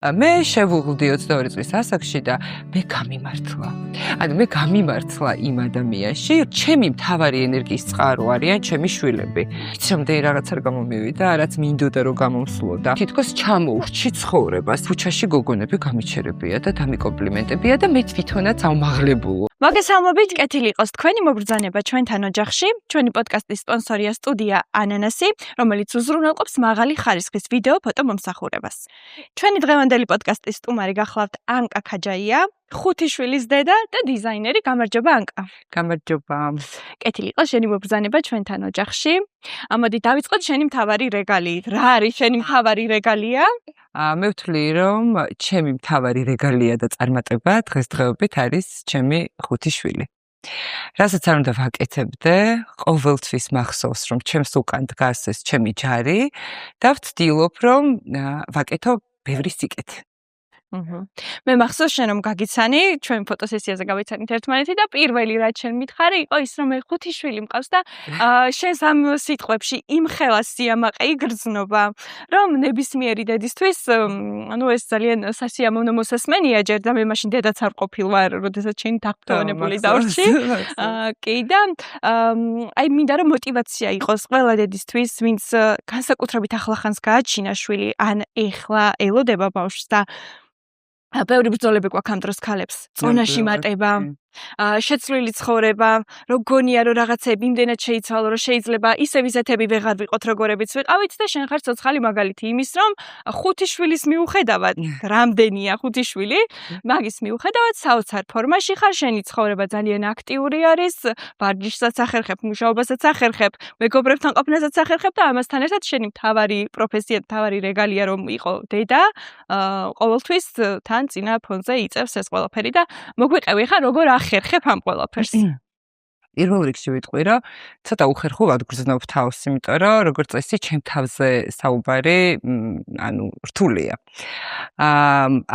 მე შევუღლდი 22 წლის ასაკში და მე გამიმართლა. ანუ მე გამიმართლა იმ ადამიანში, ჩემი მთავარი ენერგიის წყარო არიან ჩემი შვილები. იცი რამდენი რაღაც არ გამომივიდა, რაც მინდოდა რომ გამომსვლოდა. თითქოს ჩამოურჩი ცხოვრებას. ქუჩაში გოგონები გამიჩერებია და დამიკომპლიმენტებია და მე თვითონაც ავმაღლებულო. მოგესალმებით, კეთილი იყოს თქვენი მოგბრძანება ჩვენთან ოჯახში. ჩვენი პოდკასტის სპონსორია სტუდია ანანასი, რომელიც უზრუნველყოფს მაღალი ხარისხის ვიდეო ფოტო მომსახურებას. ჩვენი დღევანდელი პოდკასტის სტუმარი გახლავთ ანკა ქაჯაია, 5 შვილის დედა და დიზაინერი. გამარჯობა ანკა. გამარჯობა. კეთილი იყოს შენი მოგბრძანება ჩვენთან ოჯახში. მოდი დავიწყოთ შენი მთავარი რეგალიით. რა არის შენი მთავარი რეგალია? მე ვთვლი რომ ჩემი მთავარი რეგალია და წარმატება დღესდღეობით არის ჩემი 5 შვილი. რასაც არ უნდა ვაკეთებდე, ყოველთვის მახსოვს რომ ჩემს უკან დგას ეს ჩემი ჯარი და ვცდილობ რომ ვაკეთო ბევრი სიკეთე. მე მახსოვს შენ რომ გაგიცანი, ჩვენ ფოტოსესიაზე გავიცანით ერთმანეთი და პირველი რაც შენ მითხარი იყო ის რომ მე 5 შვილი მყავს და შენს ამ სიტყვებში იმხელა სიამაყე იგრძნობა, რომ ნებისმიერი დედისთვის, ანუ ეს ძალიან სასიამოვნო მოსასმენია ჯერ და მე მაშინ დედაც არ ყოფილვარ, როდესაც შენი დახტოვებული დავრჩი. კი და აი მინდა რომ мотиваცია იყოს ყველა დედისთვის, ვინც განსაკუთრებით ახლახანს გააჩინა შვილი, ან ეხლა ელოდება ბავშვს და ბევრი ბრძოლები გვაქვს ამ დროს ქალებს. წონაში მატება, შეცვლილი ცხოვრება, რომ გონია რომ რაღაცები იმდენად შეიცვალო, რომ შეიძლება ისევ ისეთები ვეღარ ვიყოთ, როგორებიც ვიყავით და შენ ხარ ცოცხალი მაგალითი იმის, რომ 5 შვილის მიუხედავად, რამდენია 5 შვილი, მაგის მიუხედავად საოცარ ფორმაში ხარ, შენი ცხოვრება ძალიან აქტიური არის, ვარჯიშსაც ახერხებ, მუშაობასაც ახერხებ, მეგობრებთან ყოფნასაც ახერხებ და ამასთან ერთად შენი მთავარი პროფესია, მთავარი რეგალია რომ იყო დედა, ყოველთვის თან წინა ფონზე იწევს ეს ყველაფერი და მოგვიყევი ხა როგორ ახერხებ ამ ყველაფერს. პირველ რიგში ვიტყვი რომ ცოტა უხერხო ვადგრძნობ თავს, იმიტომ რომ როგორც წესი ჩემ თავზე საუბარი, ანუ რთულია.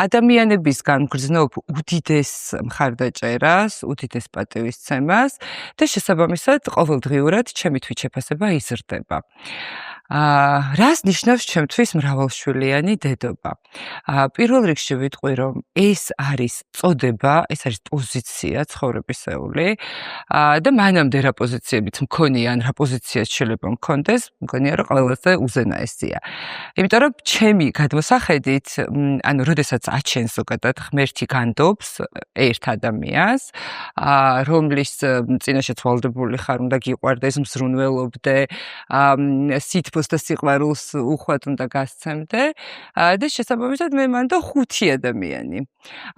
ადამიანებისგან ვგრძნობ უდიდეს მხარდაჭერას, უდიდეს პატივისცემას და შესაბამისად ყოველდღიურად ჩემი თვითშეფასება იზრდება. რას ნიშნავს ჩემთვის მრავალშვილიანი დედობა? პირველ რიგში ვიტყვი რომ ეს არის წოდება, ეს არის პოზიცია ცხოვრებისეული და მანამდე რა პოზიციებიც მქონია, ან რა პოზიციაც შეიძლება მქონდეს, მგონია რომ ყველაზე უზენაესია. იმიტომ რომ ჩემი გადმოსახედით, ანუ როდესაც აჩენს ზოგადად ღმერთი განდობს ერთ ადამიანს, რომლის წინაშეც ვალდებული ხარ, უნდა გიყვარდეს, მზრუნველობდე, სითბოს და სიყვარულს უხვად უნდა გასცემდე და შესაბამისად მე მანდ 5 ადამიანი.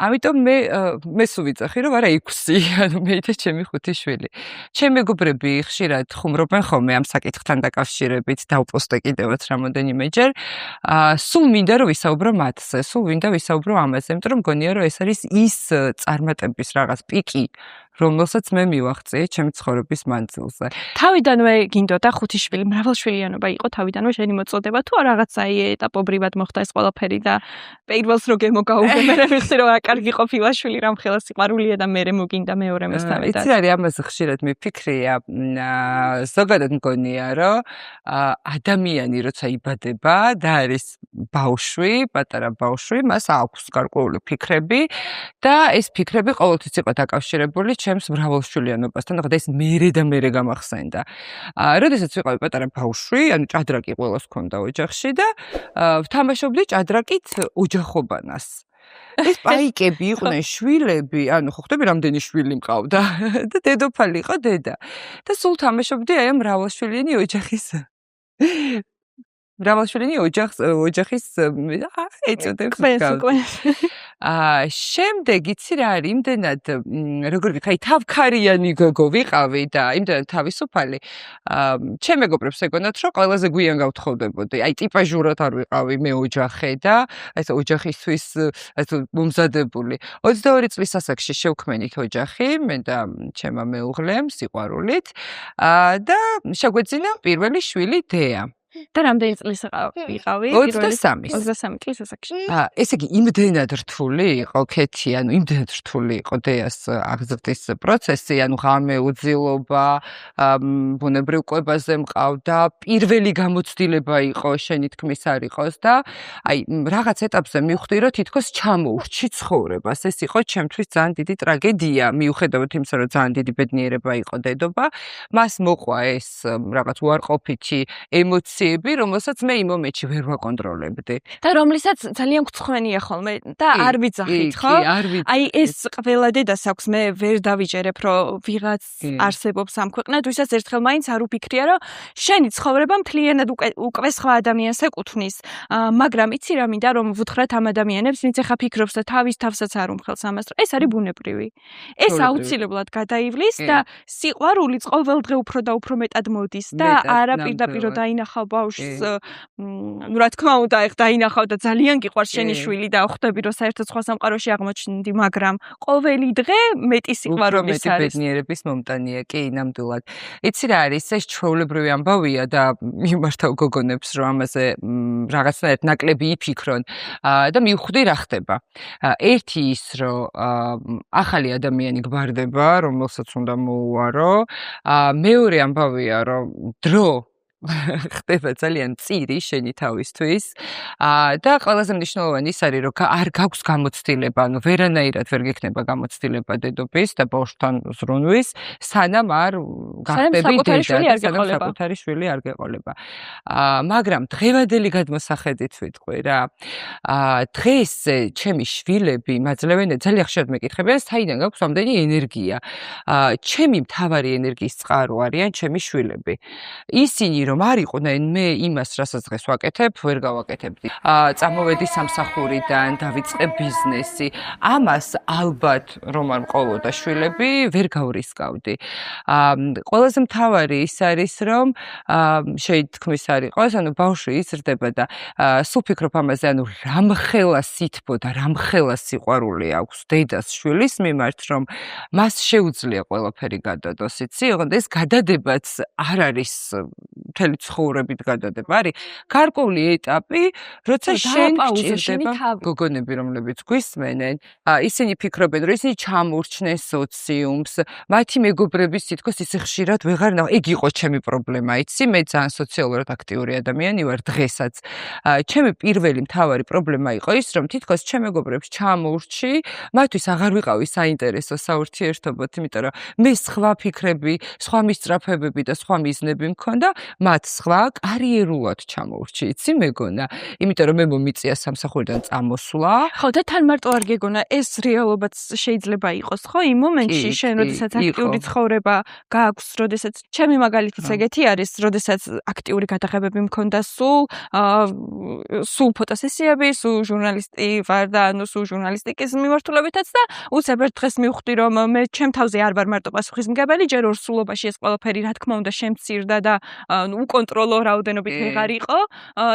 ამიტომ მე სულ ვიცახი რომ არა 6, ანუ მე და ჩემი 5 შვილი. ჩემი მეგობრები ხშირად ხუმრობენ ხოლმე ამ საკითხთან დაკავშირებით, დავპოსტე კიდევაც რამოდენიმეჯერ. სულ მინდა რომ ვისაუბრო მათზე, სულ მინდა ვისაუბრო ამაზე, იმიტომ რომ მგონია რომ ეს არის ის წარმატების რაღაც პიკი, რომელსაც მე მივაღწიე ჩემი ცხოვრების მანძილზე. თავიდანვე გინდოდა 5 შვილი, მრავალშვილიანობა იყო თავიდანვე შენი მოწოდება თუ რაღაცა ეტაპობრივად მოხდა ეს ყველაფერი და პირველს რო გემოგაუგე მე ვიხდი რომ რა კარგი ყოფილა შვილი, რამხელა სიყვარულია და მე მოგინდა მეორე მოსთავე და იცი არის ამაზე ხშირად მიფიქრია, ზოგადად მგონია რომ ადამიანი როცა იბადება და არის ბავშვი, პატარა ბავშვი, მას აქვს გარკვეული ფიქრები და ეს ფიქრები ყოველთვის იყო დაკავშირებული ჩემს მრავალშვილიანობასთან, და ეს მერე და მერე გამახსენდა. როდესაც ვიყავი პატარა ბავშვი, ანუ ჭადრაკი ყველას ჰქონდა ოჯახში და ვთამაშობდი ჭადრაკით ოჯახობანას. ეს პაიკები იყვნენ შვილები, ანუ ხო ხვდები რამდენი შვილი მყავდა და დედოფალი იყო დედა. და სულ თამაშობდი აი ამ მრავალშვილიანი ოჯახის ეწოდებს გავს. შემდეგ იცი რა არის, იმდენად როგორ ვიქ, აი თავქარიანი გოგო ვიყავი და იმდენად თავისუფალი, ჩემ მეგობრებს ეგონათ რომ ყველაზე გვიან გავთხოვდებოდი, აი ტიპაჟურად არ ვიყავი მე ოჯახე და ეს ოჯახისთვის ეს მომზადებული. 22 წლის ასაკში შევქმნით ოჯახი, მე და ჩემმა მეუღლემ სიყვარულით და შეგვეძინა პირველი შვილი დეა. და რამდენი წლის ვიყავი? 23. 23 წლის ასაკში. ესე იგი, იმდენად რთული იყო ქეთი, ანუ იმდენად რთული იყო დეას აღზრდის პროცესი, ანუ ღამე უძილობა, ბუნებრივ კვებაზე მყავდა, პირველი გამოცდილება იყო, შენი თქმის არ იყოს და აი, რაღაც ეტაპზე მივხვდი, რომ თითქოს ჩამოურჩი ცხოვრებას. ეს იყო ჩემთვის ძალიან დიდი ტრაგედია, მიუხედავად იმისა, რომ ძალიან დიდი ბედნიერება იყო დედობა, მას მოყვა ეს რაღაც უარყოფითი ემოციები, რომელსაც მე იმ მომენტში ვერ ვაკონტროლებდი. და რომლისაც ძალიან გწხვენია ხოლმე და არ ვიძახით, ხო? არ ვიცი. აი ეს ყველა დედას აქვს, მე ვერ დავიჯერებ, რომ ვიღაც არსებობს ამ ქვეყნად, ვისაც ერთხელ მაინც არ უფიქრია, რომ შენი ცხოვრება მთლიანად უკვე სხვა ადამიანს ეკუთვნის. მაგრამ იცი რა მინდა, რომ ვუთხრათ ამ ადამიანებს, ვინც ახლა ფიქრობს და თავის თავსაც არ უმხელს ამას, რომ ეს არის ბუნებრივი. ეს აუცილებლად გადაივლის და სიყვარული ყოველდღე უფრო და უფრო მეტად მოდის და არა პირდაპირ დაინახავ ბავშვს, ну რა თქმა უნდა, ეხ დაინახავ და ძალიან გიყვარს შენი შვილი და ხვდები, რომ საერთოდ სხვა სამყაროში აღმოჩნდი, მაგრამ ყოველი დღე მეტი სიყვარულის არის. ბედნიერების მომტანია, კი, ნამდვილად. იცი რა არის, ეს ჩვეულებრივი ამბავია და მიმართავ გოგონებს, რომ ამაზე რაღაცნაირად ნაკლები იფიქრონ და მივხვდი რა ხდება. ერთი ის, რომ ახალი ადამიანი გვარდება, რომელსაც უნდა მოუარო. მეორე ამბავია, რომ დრო ხდება ძალიან წირი შენი თავისთვის და ყველაზე მნიშვნელოვანი ის არის, რომ არ გაქვს გამოცდილება, ანუ ვერანაირად ვერ გექნება გამოცდილება დედობის და ბავშვთან ზრუნვის, სანამ არ გახდები დედა, სანამ საკუთარი შვილი არ გეყოლება. მაგრამ დღევანდელი გადმოსახედით ვიტყვი რა. დღეს ჩემი შვილები მაძლევენ ძალიან ხშირად მეკითხებიან, საიდან გაქვს ამდენი ენერგია. ჩემი მთავარი ენერგიის წყარო არიან ჩემი შვილები. ისინი რომ არ იყვნენ, მე იმას, რასაც დღეს ვაკეთებ, ვერ გავაკეთებდი. წამოვედი სამსახურიდან, დავიწყე ბიზნესი. ამას ალბათ რომ არ მყოლოდა შვილები, ვერ გავრისკავდი. ყველაზე მთავარი ის არის, რომ შეითქმის არ იყოს, ანუ ბავშვი იზრდება და სულ ფიქრობ ამაზე, ანუ რამხელა სითბო და რამხელა სიყვარული აქვს დედას შვილის მიმართ, რომ მას შეუძლია ყველაფერი გადადოს, იცი? ოღონდ ეს გადადებაც არ არის მთელი ცხოვრებით გადადება, არის გარკვეული ეტაპი, როცა შენ ჭირდება გოგონები, რომლებიც გვისმენენ, ისინი ფიქრობენ, რომ ისინი ჩამორჩნენ სოციუმს, მათი მეგობრების თითქოს ისე ხშირად ვეღარ ნახავ. ეგ იყო ჩემი პრობლემა, იცი? მე ძალიან სოციალურად აქტიური ადამიანი ვარ დღესაც. ჩემი პირველი მთავარი პრობლემა იყო ის, რომ თითქოს ჩემ მეგობრებს ჩამორჩი, მათთვის აღარ ვიყავი საინტერესო საურთიერთობოდ, იმიტომ რომ მე სხვა ფიქრები, სხვა მისწრაფებები და სხვა მიზნები მქონდა, მათ სხვა კარიერულად ჩამოვრჩი, იცი მეგონა, იმიტომ რომ მე მომიწია სამსახურიდან წამოსვლა. ხო და თან მარტო არ გეგონა, ეს რეალობაც შეიძლება იყოს, ხო? იმ მომენტში შენ როდესაც აქტიური ცხოვრება გააქვს, როდესაც ჩემი მაგალითიც ეგეთი არის, როდესაც აქტიური გადაღებები მქონდა სულ ფოტოსესიები, სულ ჟურნალისტი ვარ და ანუ სულ ჟურნალისტიკის მიმართულებითაც და უცებერ დღეს მივხვდი, რომ მე ჩემ თავზე არ ვარ მარტო პასუხისმგებელი, ჯერ ორსულობაში ეს ყველაფერი რა თქმა უნდა შემცირდა და უკონტროლო რაოდენობით ვეღარ იყო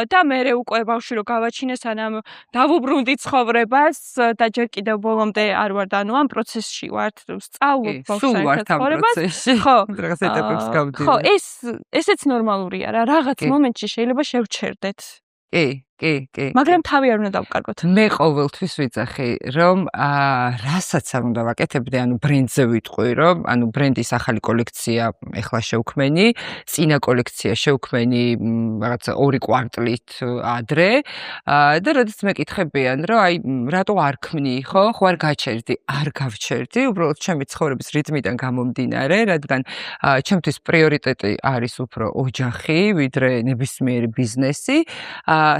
და მე უკვე ბავშვი რო გავაჩინე, სანამ დავუბრუნდი ცხოვრებას და ჯერ კიდევ ბოლომდე არ ვარ და ანუ ამ პროცესში ვარ, სწავლობ ბავშვთან ცხოვრებას. ხო, რაღაც ეტაპებს გავდივარ. ხო, ესეც ნორმალურია რა, რაღაც მომენტში შეიძლება შევჩერდეთ. კი. მაგრამ თავი არ უნდა დავკარგოთ. მე ყოველთვის ვიძახი, რომ რასაც არ უნდა ვაკეთებდე, ანუ ბრენდზე ვიტყვი, რომ ანუ ბრენდის ახალი კოლექცია ეხლა შევქმენი, წინა კოლექცია შევქმენი რაღაც 2 კვარტლით ადრე და როდესაც მეკითხებიან, რომ აი რატო არ ქმნი, ხო არ გაჩერდი, არ გავჩერდი, უბრალოდ ჩემი ცხოვრების რიტმიდან გამომდინარე, რადგან ჩემთვის პრიორიტეტი არის უფრო ოჯახი, ვიდრე ნებისმიერი ბიზნესი.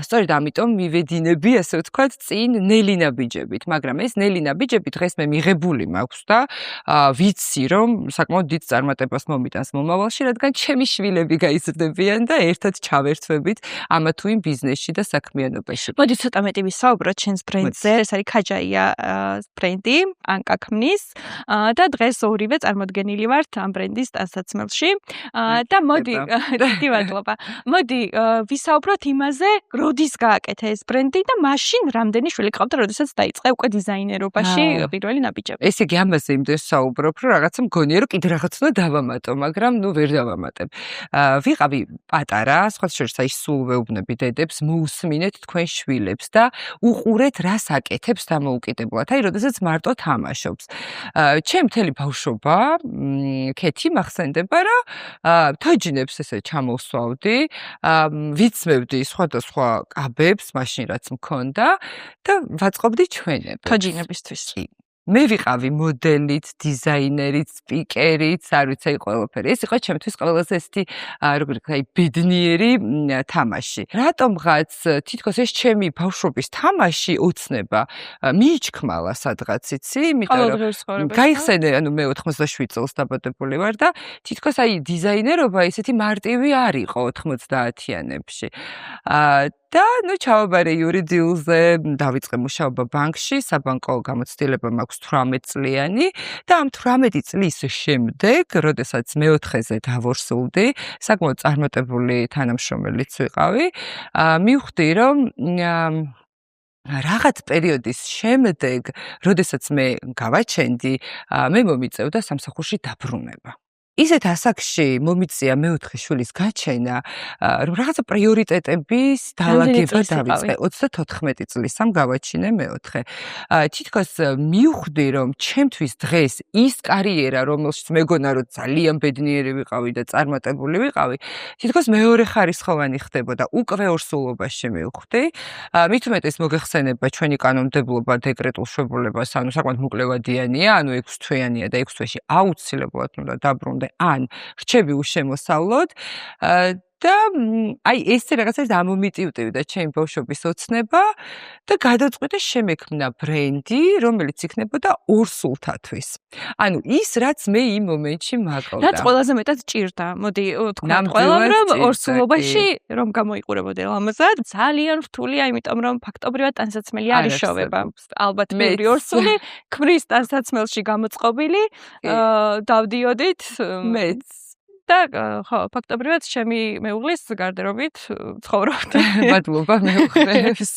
სწორედ ამიტომ მივედინები, ასე ვთქვათ, წინ ნელინაბიჯებით, მაგრამ ეს ნელინაბიჯები დღეს მე მიღებული მაქვს და ვიცი, რომ საკმაოდ დიდ წარმატებას მომიტანს მომავალში, რადგან ჩემი შვილები გაიზრდებიან და ერთად ჩავერთვებით ამა თუ იმ ბიზნესში და საქმიანობაში. მოდი ცოტა მეტი ვისაუბროთ ჩვენს ბრენდზე, ეს არის ქაჯაია ბრენდი, ანკა ქმნის და დღეს ორივე წარმოდგენილი ვართ ამ ბრენდის ტანსაცმელში და მოდი, დიდი მადლობა. მოდი ვისაუბროთ იმაზე, როდის ის გააკეთა ეს ბრენდი და მაშინ რამდენი შვილი ყავდა, როდესაც დაიწყე უკვე დიზაინერობაში პირველი ნაბიჯები. ესე იგი ამაზე იმდენს საუბრობ, რომ რაღაცა მგონია, რომ კიდე რაღაც უნდა დავამატო, მაგრამ ნუ ვერ დავამატებ. ვიყავი პატარა, სხვა შორის აი სულ ვეუბნები დედებს, მოусმინეთ თქვენ შვილებს და უყურეთ, რას აკეთებს დამოუკიდებლად. აი, როდესაც მარტო თამაშობს. ჩემ მთელი ბავშვობა, ქეთი მახსენდება, რომ თოჯინებს ესე ჩამოვსვავდი, ვიცმევდი სხვადასხვა კაბებს, მაშინ რაც მქონდა და ვაწყობდი ჩვენებს. თოჯინებისთვის. მე ვიყავი მოდელით, დიზაინერით, სპიკერით, არ ვიცი, აი ყველაფერი. ეს იყო ჩემთვის ყველაზე ესეთი, როგორ ვთქვა, აი ბედნიერი თამაში. რატომღაც თითქოს ეს ჩემი ბავშვობის თამაში ოცნება მიიჩქმალა სადღაც, იცი? იმიტომ რომ გაიხსენე, ანუ მე 87 წელს დაბადებული ვარ და თითქოს აი დიზაინერობა ისეთი მარტივი არ იყო 90-იანებში. და ნუ ჩავაბარე იურიდიულზე, დავიწყე მუშაობა ბანკში, საბანკო გამოცდილება მაქვს 18 წლიანი და ამ 18 წლის შემდეგ, როდესაც მეოთხეზე დავორსულდი, საკმაოდ წარმატებული თანამშრომელიც ვიყავი, მივხვდი, რომ რაღაც პერიოდის შემდეგ, როდესაც მე გავაჩენდი, მე მომიწევდა სამსახურში დაბრუნება. ისეთ ასაკში მომიწია მეოთხე შვილის გაჩენა, რომ რაღაცა პრიორიტეტების დალაგება დავიწყე. 34 წლის ამ გავაჩინე მეოთხე. თითქოს მივხვდი, რომ ჩემთვის დღეს ის კარიერა, რომელშიც მეგონა, რომ ძალიან ბედნიერი ვიყავი და წარმატებული ვიყავი, თითქოს მეორე ხარისხოვანი ხდებოდა. უკვე ორსულობაში მივხვდი. მით უმეტეს მოგეხსენება ჩვენი კანონმდებლობა დეკრეტულ შვებულებას, ანუ საკმაოდ მოკლევადიანია, ანუ 6 თვეანია და 6 თვეში აუცილებლად უნდა დაბრუნდე ან რჩები უშემოსავლოდ და აი ეს რაღაცა დამომიტივტივდა ჩემი ბავშვობის ოცნება და გადაწყვიტე შემექმნა ბრენდი, რომელიც იქნებოდა ორსულთათვის. ანუ ის, რაც მე იმ მომენტში მაკლდა. რაც ყველაზე მეტად ჭირდა. მოდი თქვა ყველამ, რომ ორსულობაში რომ გამოიყურებოდე ლამაზად, ძალიან რთულია, იმიტომ რომ ფაქტობრივად ტანსაცმელი არის შოვება. ალბათ მეორე ორსული ქმრის ტანსაცმელში გამოწყობილი, დავდიოდით მეც და ხო, ფაქტობრივად ჩემი მეუღლის გარდერობით ცხოვრობდი. მადლობა მეუღლეს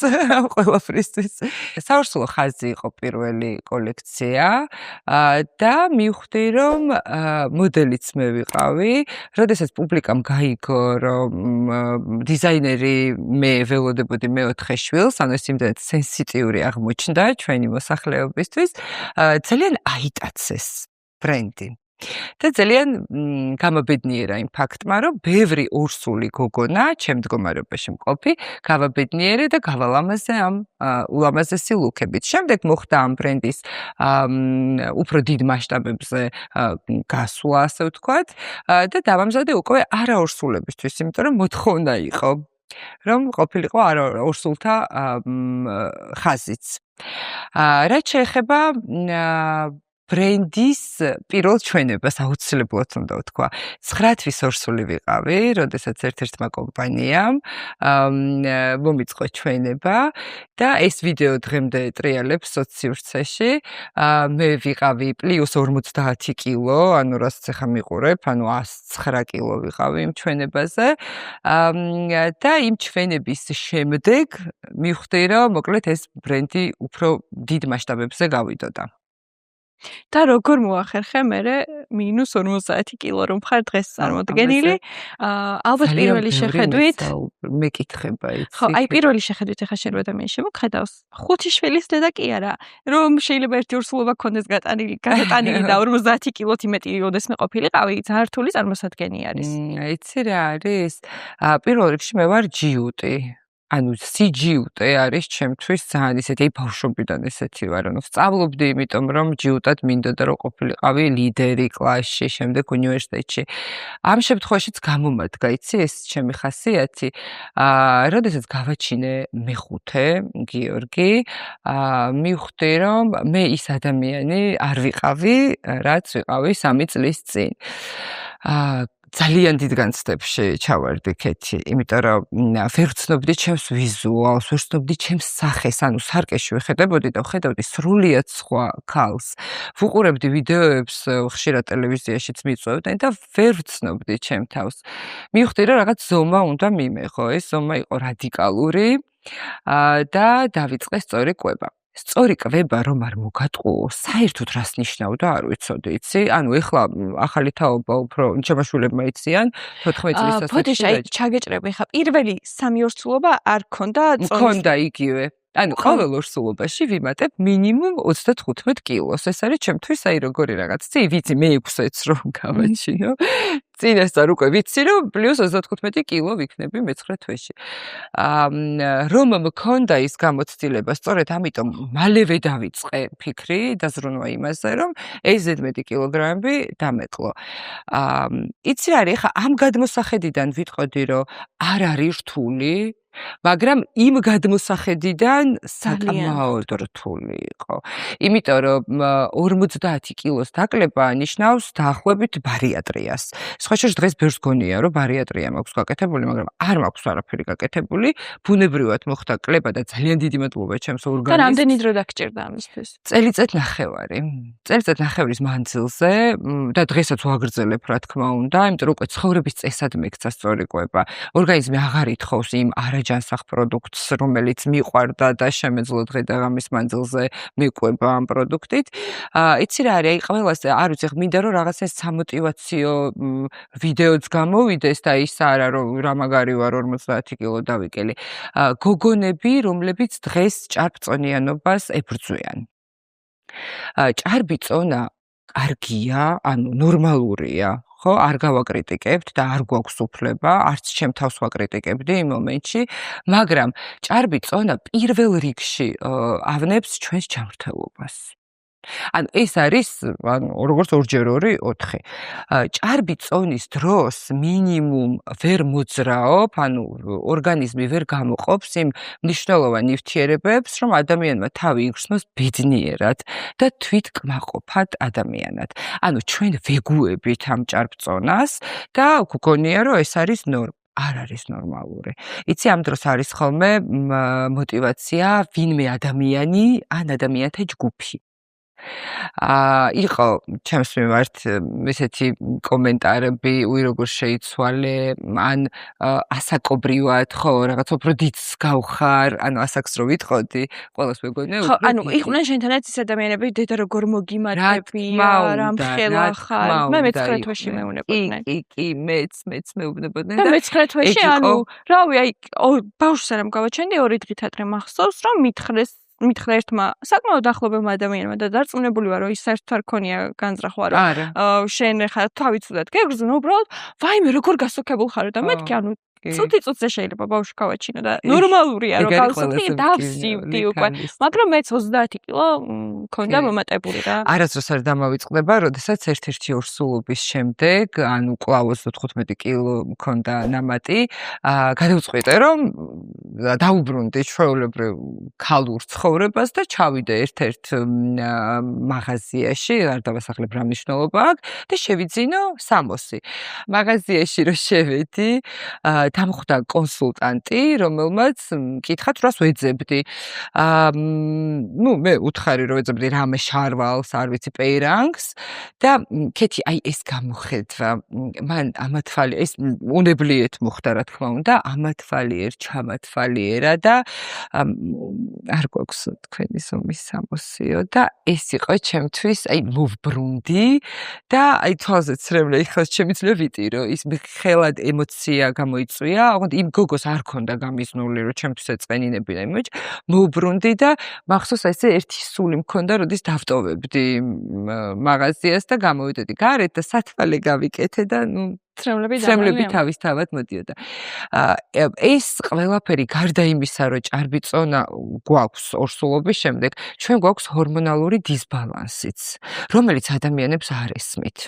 ყველაფრისთვის. საორსულო ხაზი იყო პირველი კოლექცია და მივხვდი, რომ მოდელიც მე ვიყავი. როდესაც პუბლიკამ გაიგო, რომ დიზაინერი მე ველოდებოდი მეოთხე შვილს, ანუ ეს იმდენად სენსიტიური აღმოჩნდა ჩვენი მოსახლეობისთვის, ძალიან აიტაცეს ბრენდი. და ძალიან გამაბედნიერა იმ ფაქტმა, რომ ბევრი ორსული გოგონა, ჩემ მდგომარეობაში მყოფი, გავაბედნიერე და გავალამაზე ამ ულამაზესი ლუქებით. შემდეგ მოხდა ამ ბრენდის უფრო დიდ მასშტაბებზე გასვლა, ასე ვთქვათ, და დავამზადე უკვე არაორსულებისთვის, იმიტომ რომ მოთხოვნა იყო, რომ ყოფილიყო არაორსულთა ხაზიც. რაც შეეხება ბრენდის პირველ ჩვენებას აუცილებლად უნდა ვთქვა. 9 თვის ორსული ვიყავი, როდესაც ერთ-ერთმა კომპანიამ მომიწყო ჩვენება და ეს ვიდეო დღემდე ტრიალებს სოციურცეში. მე ვიყავი პლუს 50 კილო, ანუ რაც ახლა მიყურებ, ანუ 109 კილო ვიყავი იმ ჩვენებაზე. და იმ ჩვენების შემდეგ მივხვდი, რომ მოკლედ ეს ბრენდი უფრო დიდ მასშტაბებზე გავიდოდა. და როგორ მოახერხე მე -50 კილო რომ ხარ დღეს წარმოდგენილი. ალბათ პირველი შეხედვით მეკითხება იცი. ხო, აი პირველი შეხედვით ახლა შენ ადამიანი შემოგხედავს. 5 შვილის დედა კი არა, რომ შეიძლება ერთი ორსულობა ქონდეს გატანილი და 50 კილოთ იმეტი ოდესმე ყოფილიყავი, ძალიან რთული წარმოსადგენი არის. იცი რა არის? პირველ რიგში მე ვარ ჯიუტი. ანუ სიჯიუტე არის ჩემთვის ძალიან ისეთი ბავშვობიდან ესეთი ვარ, ანუ სწავლობდი, იმიტომ რომ ჯიუტად მინდოდა რომ ყოფილიყავი ლიდერი კლასში, შემდეგ უნივერსიტეტში. ამ შემთხვევაშიც გამომადგა, იცი, ეს ჩემი ხასიათი. როდესაც გავაჩინე მეხუთე, გიორგი, მივხვდი, რომ მე ის ადამიანი არ ვიყავი, რაც ვიყავი 3 წლის წინ. ძალიან დიდ განცდებში ჩავარდი ქეთი, იმიტომ რომ ვერ ვცნობდი ჩემს ვიზუალს, ვერ ვცნობდი ჩემს სახეს, ანუ სარკეში ვხედებოდი და ვხედავდი სრულიად სხვა ქალს. ვუყურებდი ვიდეოებს, ხშირად ტელევიზიაშიც მიწვევდნენ და ვერ ვცნობდი ჩემ თავს. მივხვდი, რომ რაღაც ზომა უნდა მიმეღო, ეს ზომა იყო რადიკალური. და დავიწყე სწორი კვება. სწორი კვება რომ არ მოგატყუო, საერთოდ რას ნიშნავდა არ ვიცოდი, იცი? ანუ ეხლა ახალი თაობა უფრო ჩემაშვილებმა იციან 14 წლის ასაკში. ბოდიში აი ჩაგეჭრები ხა პირველი 3 ორსულობა არ ქონდა წონის. მქონდა იგივე. ანუ ყოველ ორსულობაში ვიმატებ მინიმუმ 35 კილოს. ეს არის ჩემთვის აი როგორი რაღაც. ვიცი მე 6-ს რომ გავაჩინო. წინასწარ უკვე ვიცი რომ პლუს 35 კილო ვიქნები მე-9 თვეში. რომ მქონდა ის გამოცდილება, სწორედ ამიტომ მალევე დავიწყე ფიქრი დაზრუნვა იმაზე, რომ ეს ზედმეტი კილოგრამები დამეკლო. იცი რა არის, ხა ამ გადმოსახედიდან ვიტყოდი, რომ არ არის რთული, მაგრამ იმ გადმოსახედიდან საკმაოდ რთული იყო. იმიტომ რომ 50 კილოს დაკლება ნიშნავს დაახლოებით ბარიატრიას. სხვა შორის დღეს ბევრს გონია რომ ბარიატრია მაქვს გაკეთებული, მაგრამ არ მაქვს არაფერი გაკეთებული. ბუნებრივად მოხდა კლება და ძალიან დიდი მადლობა ჩემს ორგანიზმს. და რამდენი დრო დაგჭირდა ამისთვის? წელიწად ნახევარი. წელიწად ნახევრის მანძილზე და დღესაც ვაგრძელებ რა თქმა უნდა, იმიტომ რომ უკვე ცხოვრების წესად მექცა სწორი კვება. ორგანიზმი აღარ ითხოვს იმ არაჯანსაღ პროდუქტს, რომელიც მიყვარდა და შემეძლო დღე და ღამის მანძილზე მეკვება ამ პროდუქტით. იცი რა არის, აი ყველას არ ვიცი, მინდა რომ რაღაცა სამოტივაციო ვიდეოც გამოვიდეს და ის არა რომ რა მაგარი ვარ 50 კილო დავიკელი. გოგონები, რომლებიც დღეს ჭარბწონიანობას ებრძვიან. ჭარბი წონა კარგია, ანუ ნორმალურია. ხო, არ გავაკრიტიკებთ და არ გვაქვს უფლება, არც ჩემ თავს ვაკრიტიკებდი იმ მომენტში, მაგრამ ჭარბი წონა პირველ რიგში ავნებს ჩვენს ჯანმრთელობას. ანუ ეს არის, ანუ როგორც 2x2 4. ჭარბი წონის დროს მინიმუმ ვერ მოძრაობ, ანუ ორგანიზმი ვერ გამოყოფს იმ მნიშვნელოვან ნივთიერებებს, რომ ადამიანმა თავი იგრძნოს ბედნიერად და თვითკმაყოფად ადამიანად. ანუ ჩვენ ვეგუებით ამ ჭარბ წონას და გგონია, რომ ეს არის ნორმა. არ არის ნორმალური. იცი ამ დროს არის ხოლმე мотивация ვინმე ადამიანი ან ადამიანთა ჯგუფი. იყო ჩემს მიმართ ესეთი კომენტარები, როგორ შეიცვალე, ან ასაკობრივად, ხო, რაღაც უფრო დიდს გავხარ, ანუ ასაკს რო ვიტყოდი, ყველას მეგონია. ხო, ანუ იყვნენ შენთანაც ის ადამიანები, დედა როგორ მოგიმატებია, რა მხელა ხარ. მე მე-9 თვეში მეუნებოდნენ. კი, მეც მეუბნებოდნენ და მე-9 თვეში, ანუ, რავი, აი, ბავშვს არ გამოვაჩენდი 2 დღით ადრე მახსოვს, რომ მითხრა ერთმა საკმაოდ ახლობელმა ადამიანმა და დარწმუნებული ვარ, რომ ის საერთოდ არ ქონია განზრახვა, რომ შენ ხა თავი ცუდად გეგრძნო, უბრალოდ ვაიმე როგორ გასოქებულ ხარ და მეთქი, ანუ წუთი-წუთზე შეიძლება ბავშვი გავაჩინო და ნორმალურია რომ გავსოთი დავსივდი უკვე, მაგრამ მეც 30 კილო მქონდა მომატებული რა. არასდროს არ დამავიწყდება, როდესაც ერთ-ერთი ორსულობის შემდეგ, ანუ კვლავ 35 კილო მქონდა ნამატი, გადავწყვიტე რომ დაუბრუნდი ჩვეულებრივ ქალურ ცხოვრებას და ჩავიდე ერთ-ერთ მაღაზიაში, არ დავასახლებ რა მნიშვნელობა აქვს და შევიძინო 60. მაღაზიაში რო შევედი, დამხვდა კონსულტანტი, რომელმაც მკითხა რას ვეძებდი. მე უთხარი რომ ვეძებდი რამე შარვალს, არ ვიცი, პეირანგს და კეთი აი ეს გამოხედვა. მან ამათვალი ეს უნებლიეთ მოხდა რა თქმა უნდა, ამათვალიერ ჩამათვალიერა და არ გვაქვს თქვენი ზომის 60-ო და ეს იყო ჩემთვის აი მოვბრუნდი და აი თვალზე ცრემლე იხოს შემიძლია ვიტირო ის ხელად ემოცია გამოიწვია, ოღონდ იმ გოგოს არ ქონდა გამიზნული რომ ჩემთვის ეწყენინებინა იმეჯ, მოვბრუნდი და მახსოვს ესე ერთი სული მქონდა, როდის დავტოვებდი მაღაზიას და გამოვიდოდი გარეთ და სათვალე გავიკეთე და ნუ ცრემლები თავისთავად მოდიოდა. ეს ყველაფერი გარდა იმისა, რომ ჭარბი წონა გვაქვს ორსულობის შემდეგ, ჩვენ გვაქვს ჰორმონალური დისბალანსიც, რომელიც ადამიანებს არ ესმით.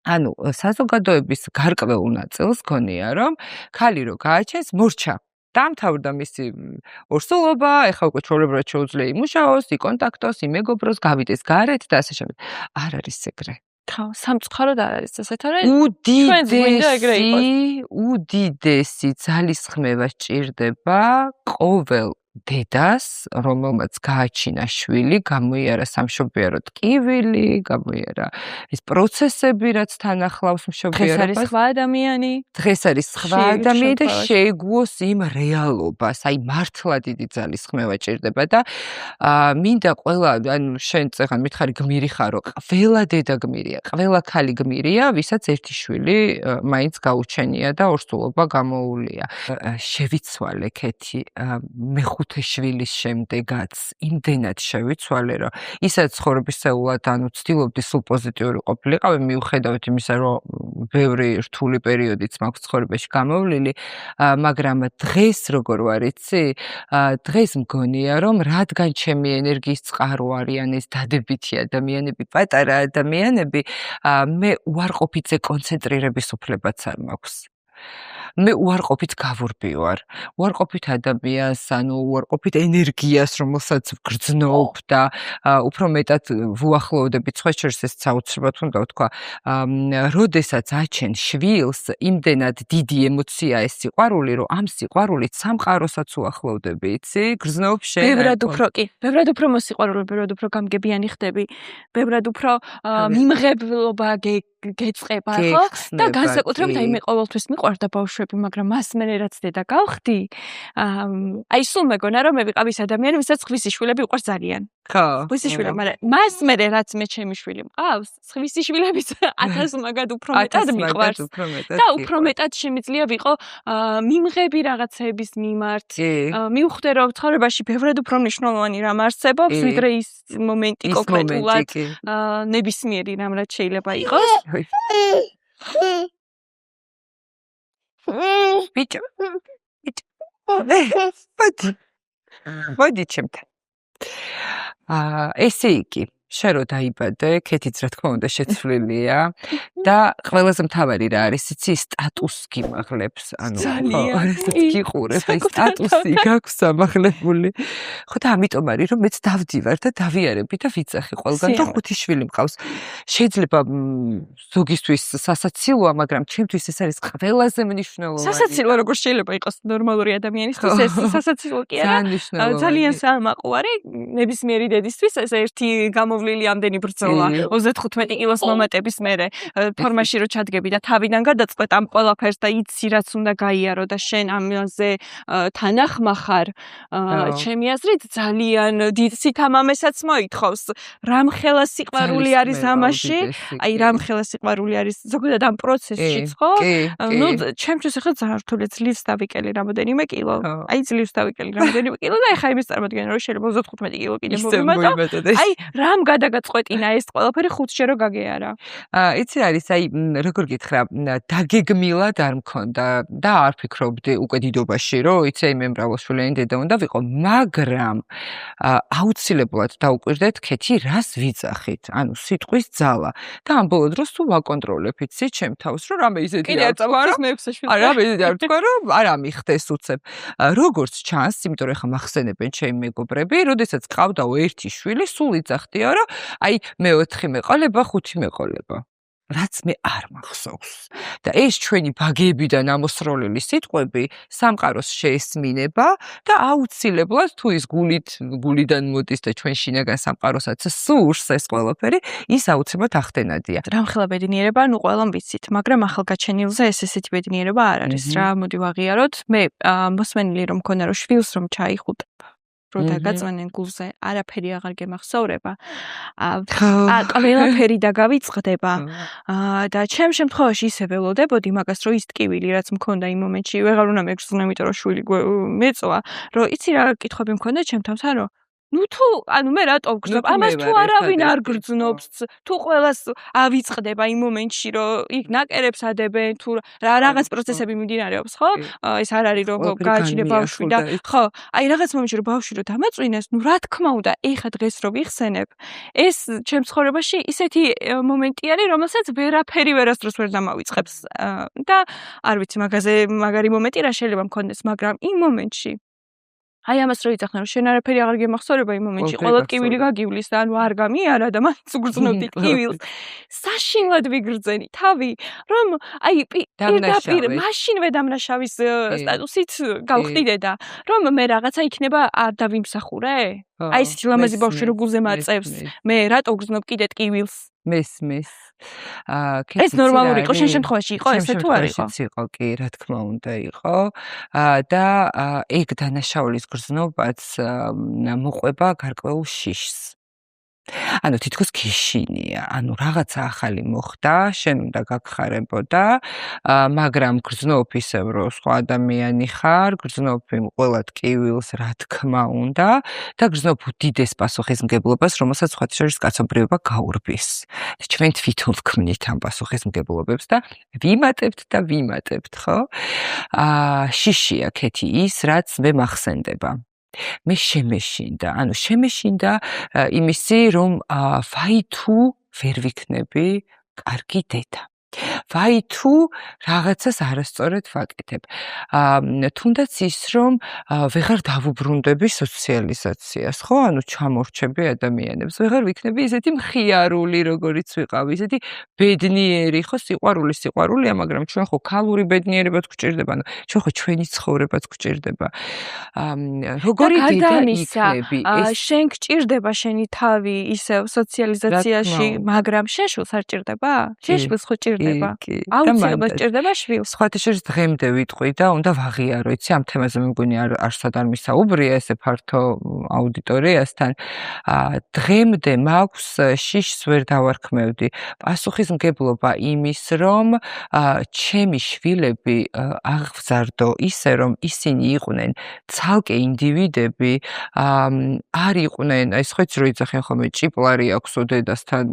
ანუ საზოგადოების გარკვეულ ნაწილს გონია, რომ ქალი რო გააჩენს, მორჩა. დამთავრდა მისი ორსულობა, ეხლა უკვე ჩვეულებრივად შეუძლია იმუშაოს, იკონტაქტოს, იმეგობროს, გავიდეს გარეთ და ასე შემდეგ. არ არის ეგრე. სამწუხაროდ არ არის ესეთ არა. უდიდესი ძალისხმევა სჭირდება ყოველ დედას, რომელმაც გააჩინა შვილი, გამოიარა სამშობიარო ტკივილი, გამოიარა ის პროცესები, რაც თან ახლავს დღეს მშობიარობას. არის სხვა ადამიანი. დღეს არის სხვა ადამიანი და შეეგუოს იმ რეალობას, აი მართლა დიდი ძალის ხმევა ჭირდება და მინდა ყველა, ანუ შენ წეგან მითხარი გმირი ხარო, ყველა დედა გმირია, ყველა ქალი გმირია, ვისაც ერთი შვილი მაინც გაუჩენია და ორსულობა გამოუვლია. შევიცვალე ქეთი მეხუთე შვილის შემდეგაც იმდენად შევიცვალე, რომ ისაც ცხოვრებისეულად ანუ ცდილობდი სულ პოზიტიური ყოფილიყავი, მიუხედავად იმისა, რომ ბევრი რთული პერიოდიც მაქვს ცხოვრებაში გამოვლილი, მაგრამ დღეს როგორ ვარ იცი? დღეს მგონია, რომ რადგან ჩემი ენერგიის წყარო არიან ეს დადებითი ადამიანები, პატარა ადამიანები, მე უარყოფითზე კონცენტრირების უფლებაც არ მაქვს. მე უარყოფით გავურბი ვარ. უარყოფით ადამიანს, ანუ უარყოფით ენერგიას, რომელსაც ვგრძნობ და უფრო მეტად ვუახლოვდები სხვა შორის ეს საოცრად უნდა ვთქვა. როდესაც აჩენ შვილს, იმდენად დიდი ემოცია ეს სიყვარული, რომ ამ სიყვარულით სამყაროსაც უახლოვდები, იცი? გრძნობ შენ. ბევრად უფრო კი. ბევრად უფრო მოსიყვარულე, ბევრად უფრო გამგებიანი ხდები. ბევრად უფრო მიმღებლობა გეწყება, ხო? და განსაკუთრებით აი მე ყოველთვის მიყვარდა ბავშვები, მაგრამ მას მე რაც დედა გავხდი, აი სულ მეგონა რომ მე ვიყავ ის ადამიანი, ვისაც ხვისი შვილები უყვარს ძალიან. ხო. ხვისი შვილები, მაგრამ მას მე რაც მე ჩემი შვილი მყავს, ხვისი შვილების 1000 მაგად უფრო მეტად მიყვარს. და უფრო მეტად შემიძლია ვიყო მიმღები რაღაცების მიმართ. მივხვდე რომ ცხოვრებაში ბევრად უფრო მნიშვნელოვანი რამ არსებობს, ვიდრე ის მომენტი კონკრეტულად ნებისმიერი რამ რაც შეიძლება იყოს. ბიჭო. მოდი ჩემთან. ესე იგი, შენ რო დაიბადე, ქეთიც რა თქმა უნდა შეცვლილია და ყველაზე მთავარი რა არის, იცი, სტატუს გიმაღლებს, ანუ გიყურებ, აი სტატუსი გაქვს ამაღლებული. ხო და ამიტომ არის რომ მეც დავდივარ და დავიარები და ვიძახი ყველგან და 5 შვილი მყავს. შეიძლება ზოგისთვის სასაცილოა, მაგრამ ჩემთვის ეს არის ყველაზე მნიშვნელოვანი. სასაცილო როგორ შეიძლება იყოს ნორმალური ადამიანისთვის ეს სასაცილო კი არა. ძალიან საამაყუარი ნებისმიერი დედისთვის ეს ერთი გამოვლილი ამდენი ბრძოლა 35 კილოს მომატების მერე ფორმაში რო ჩადგები და თავიდან გადაწყვეტ ამ ყველაფერს და იცი რაც უნდა გაიარო და შენ ამაზე თანახმა ხარ ჩემი აზრით ძალიან დიდ სითამამესაც მოითხოვს რამხელა სიყვარული არის ამაში აი რამხელა სიყვარული არის ზოგადად ამ პროცესშიც ხო ნუ ჩემთვის ახლა ძალიან რთული ძლივს დავიკელი რამოდენიმე კილო აი ძლივს დავიკელი რამოდენიმე კილო და ახლა იმის წარმოადგენა რომ შეიძლება 35 კილო კიდე მოვიმატო აი რამ გადაგაწყვეტინა ეს ყველაფერი ხუთშე რო გაგეარა იცი არის აი როგორ გითხრა დაგეგმილად არ მქონდა და არ ფიქრობდი უკვე დიდობაში რომ იცი მე მრავალშვილიანი დედა უნდა ვიყო მაგრამ აუცილებლად დაუკვირდეთ ქეთი რას ვიძახით ანუ სიტყვის ძალა და ამ ბოლო დროს თუ ვაკონტროლებ იცი ჩემ თავს რომ რამე ისეთი არ თქვა რომ რამე ისეთი არ თქვა რომ არ ამიხდეს უცებ როგორც ჩანს იმიტომ რომ ხა მახსენებენ ჩემი მეგობრები როდესაც ყავდაო ერთი შვილი სულ იძახდია რომ აი მე 4 მეყოლება 5 მეყოლება რაც მე არ მახსოვს და ეს ჩვენი ბაგეებიდან ამოსროლილი სიტყვები სამყაროს შეესმინება და აუცილებლად თუ ის გულიდან მოდის და ჩვენ შინაგან სამყაროსაც სურს ეს ყველაფერი ის აუცილებლად ახდენადია რამხელა ბედნიერება ნუ ყველამ ვიცით მაგრამ ახალგაჩენილზე ესეთი ბედნიერება არ არის რა მოდი ვაღიაროთ მე მოსმენილი რომ მქონა რომ შვილს რომ ჩაიხუტებ რო დაგაწვენენ გულზე არაფერი აღარ გემახსოვრება ყველაფერი დაგავიწყდება და ჩემ შემთხვევაში ისე ველოდებოდი მაგას რომ ის ტკივილი რაც მქონდა იმ მომენტში ვეღარ უნდა მეგრძნო იმიტომ რომ შვილი მეწვა რომ იცი რა კითხვები მქონდა ჩემ თავთან რომ ნუ თუ ანუ მე რატო ვგრძნობ ამას თუ არავინ არ გრძნობს თუ ყველას ავიწყდება იმ მომენტში რომ იქ ნაკერებს ადებენ თუ რაღაც პროცესები მიმდინარეობს ხო ეს არ არის რომ გააჩინე ბავშვი და ხო აი რაღაც მომენტში რომ ბავშვი რომ დამაწვინეს ნუ რა თქმა უნდა ეხა დღეს რო ვიხსენებ ეს ჩემ ცხოვრებაში ისეთი მომენტი არის რომელსაც ვერაფერი ვერასდროს ვერ დამავიწყებს და არ ვიცი მაგაზე მაგარი მომენტი რა შეიძლება მქონდეს მაგრამ იმ მომენტში აი ამას რო იცახნე რომ შენ არაფერი აღარ გემახსოვრება იმ მომენტში ყველა ტკივილი გაგივლის და ანუ არ გამიარა და მან უგრძნობდი ტკივილს საშინლად ვიგრძენი თავი რომ აი პირდაპირ მაშინვე დამნაშავის სტატუსით გავხდიდე და რომ მე რაღაცა იქნება არ დავიმსახურე აი ეს ლამაზი ბავშვი როგორ ზემაწევს მე რატო გრძნობ კიდე ტკივილს მესმის ეს ნორმალური იყო შენ შემთხვევაში იყო ესე თუ არ იყო იყო კი რა თქმა უნდა იყო და ეგ დანაშაულის გრძნობაც მოყვება გარკვეულ შიშს ანუ თითქოს ქიშინია ანუ რაღაცა ახალი მოხდა შენ უნდა გაგხარებოდა მაგრამ გრძნობ ისევ რომ სხვა ადამიანი ხარ გრძნობ იმ ყველა ტკივილს რა თქმა უნდა და გრძნობ უდიდეს პასუხისმგებლობას რომელსაც სხვა შორის კაცობრიობა გაურბის ჩვენ თვითონ ვქმნით ამ პასუხისმგებლობებს და ვიმატებთ ხო შიშია ქეთი ის რაც მე მახსენდება მე შემეშინდა, ანუ შემეშინდა იმისი, რომ ვაი თუ ვერ ვიქნები კარგი დედა. ვაი თუ რაღაცას არასწორად ვაკეთებ. თუნდაც ის, რომ ვეღარ დავუბრუნდები სოციალიზაციას, ხო? ანუ ჩამორჩები ადამიანებს. ვეღარ ვიქნები ისეთი მხიარული, როგორიც ვიყავ, ისეთი ბედნიერი, ხო? სიყვარულია, მაგრამ ჩვენ ხო ქალური ბედნიერებაც გვჭირდება, ანუ ჩვენ ხო ჩვენი ცხოვრებაც გვჭირდება. როგორი დედა იქნები? შენ გჭირდება შენი თავი ისევ სოციალიზაციაში, მაგრამ შენ შვილს არ ჭირდება? შენ შვილს ხო ჭირდება? აუცილებლად ჭირდება შვილს. სხვათა შორის დღემდე ვიტყვი და უნდა ვაღიარო, იცი, ამ თემაზე მე მგონი არსად არ მისაუბრია ესე ფართო აუდიტორიასთან. დღემდე მაქვს შიშს ვერ დავარქმევდი. პასუხისმგებლობა იმის, რომ ჩემი შვილები აღზარდო ისე, რომ ისინი იყვნენ ცალკე ინდივიდები, არ იყვნენ, აი ხოც რო იძახენ ხოლმე ჭიპლარი აქვსო დედასთან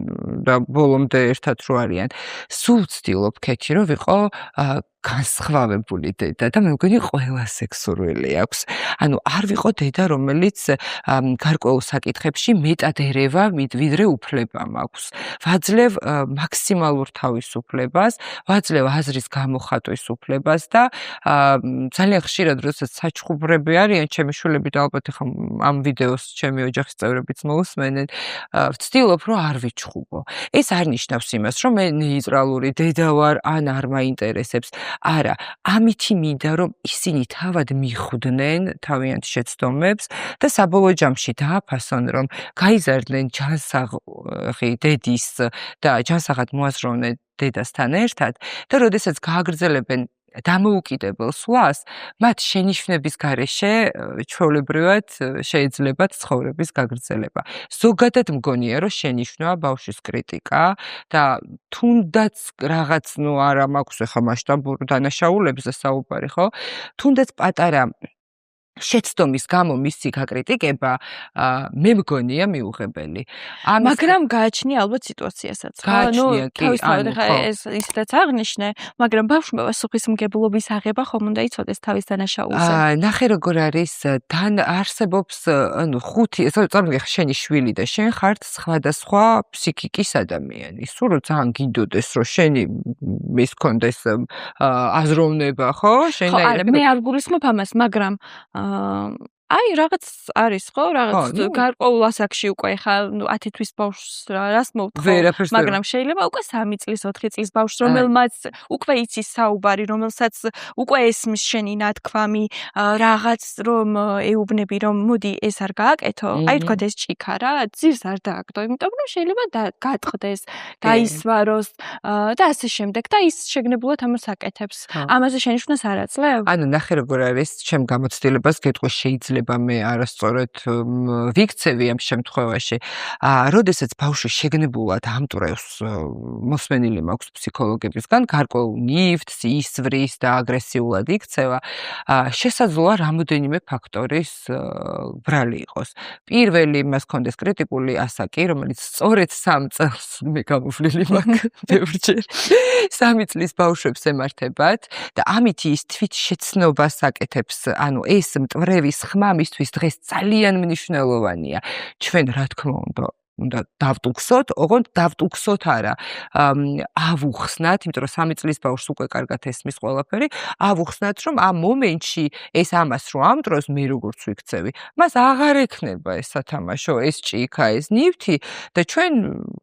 და ბოლომდე ერთად რო არიან. სულ ვცდილობ ქეთი რომ ვიყო განსხვავებული დედა და მე მგონი ყველა სექსურველი აქვს. ანუ არ ვიყო დედა, რომელიც გარკვეულ საკითხებში მეტად ერევა, ვიდრე უფლება მაქვს. ვაძლევ მაქსიმალურ თავისუფლებას, ვაძლევ აზრის გამოხატვის უფლებას და ძალიან ხშირად როდესაც საჩხუბრები არიან, ჩემი შვილები და ალბათ ახლა ამ ვიდეოს ჩემი ოჯახის წევრებიც მოусმენენ, ვცდილობ რომ არ ვიჩხუბო. ეს არ ნიშნავს იმას, რომ მე ნეიტრალური დედა ვარ, ან არ მაინტერესებს. არა, ამითი მინდა რომ ისინი თავად მიხვდნენ თავიანთ შეცდომებს და საბოლოო ჯამში დააფასონ რომ გაიზარდნენ ჯანსაღი დედის და ჯანსაღად მოაზროვნე დედასთან ერთად და როდესაც გააგრძელებენ დამოუკიდებელ სვლას, მათ შენიშვნების გარეშე ჩვეულებრივად შეიძლებათ ცხოვრების გაგრძელება. ზოგადად მგონია, რომ შენიშვნაა ბავშვის კრიტიკა და თუნდაც რაღაც, არა მაქვს ახლა მასშტაბურ დანაშაულებზე საუბარი, ხო? თუნდაც პატარა შეცდომის გამო მისი გაკრიტიკება მე მგონია მიუღებელი. მაგრამ გააჩნია ალბათ სიტუაციასაც. გააჩნია კი, ანუ ეს ისედაც აღნიშნე, მაგრამ ბავშვმა პასუხისმგებლობის აღება ხომ უნდა იცოდეს თავის დანაშაულზე. ნახე როგორ არის, არსებობს, ანუ ხუთი, წარმოგიდგენ შენი შვილი და შენ ხართ სხვადასხვა ფსიქიკის ადამიანი. სულ ძალიან გინდოდეს, რომ შენი ის კონდეს აზროვნება, ხო? ხო, არა, მე არ გულისხმობ ამას, მაგრამ აი რაღაც არის ხო რაღაც გარკვეულ ასაკში უკვე ხა 10 თვის ბავშვს რას მოვთხოვ მაგრამ შეიძლება უკვე 3 წლის 4 წლის ბავშვს რომელმაც უკვე იცის საუბარი რომელსაც უკვე ესმის შენი ნათქვამი რაღაც რომ ეუბნები რომ მოდი ეს არ გააკეთო აი თქვა ეს ჭიქარა ძირს არ დააგდო იმიტომ რომ შეიძლება გატყდეს გაისვაროს და ასე შემდეგ და ის შეგნებულად ამას აკეთებს ამაზე შენიშვნას არ აძლევ ანუ ნახე როგორ არის ჩემ გამოცდილებას გეტყვი შეიძლება მე არასწორად ვიქცევი ამ შემთხვევაში. როდესაც ბავშვი შეგნებულად ამტვრევს მოსმენილი მაქვს ფსიქოლოგებისგან, გარკვეულ ნივთს, ისვრის და აგრესიულად იქცევა, შესაძლოა რამოდენიმე ფაქტორის ბრალი იყოს. პირველი მას კონდეს კრიტიკული ასაკი, რომელიც სწორედ 3 წელს მე გამოფლილი მაქვს ბევრჯერ. 3 წლის ბავშვებს ემართებათ და ამით ის თვით შეცნობას აკეთებს, ანუ ეს მტვრევის ხმა მისთვის დღეს ძალიან მნიშვნელოვანია. ჩვენ რა თქმა უნდა უნდა დავტუქსოთ, ოღონდ დავტუქსოთ არა. ავუხსნათ, იმიტომ რომ 3 წლის ბავშვს უკვე კარგად ესმის ყველაფერი, ავუხსნათ, რომ ამ მომენტში ეს ამას რო ამტროს მე როგორც ვიქცევი, მას აღარ ექნება ეს სათამაშო, ეს ჭიქა, ეს ნივთი და ჩვენ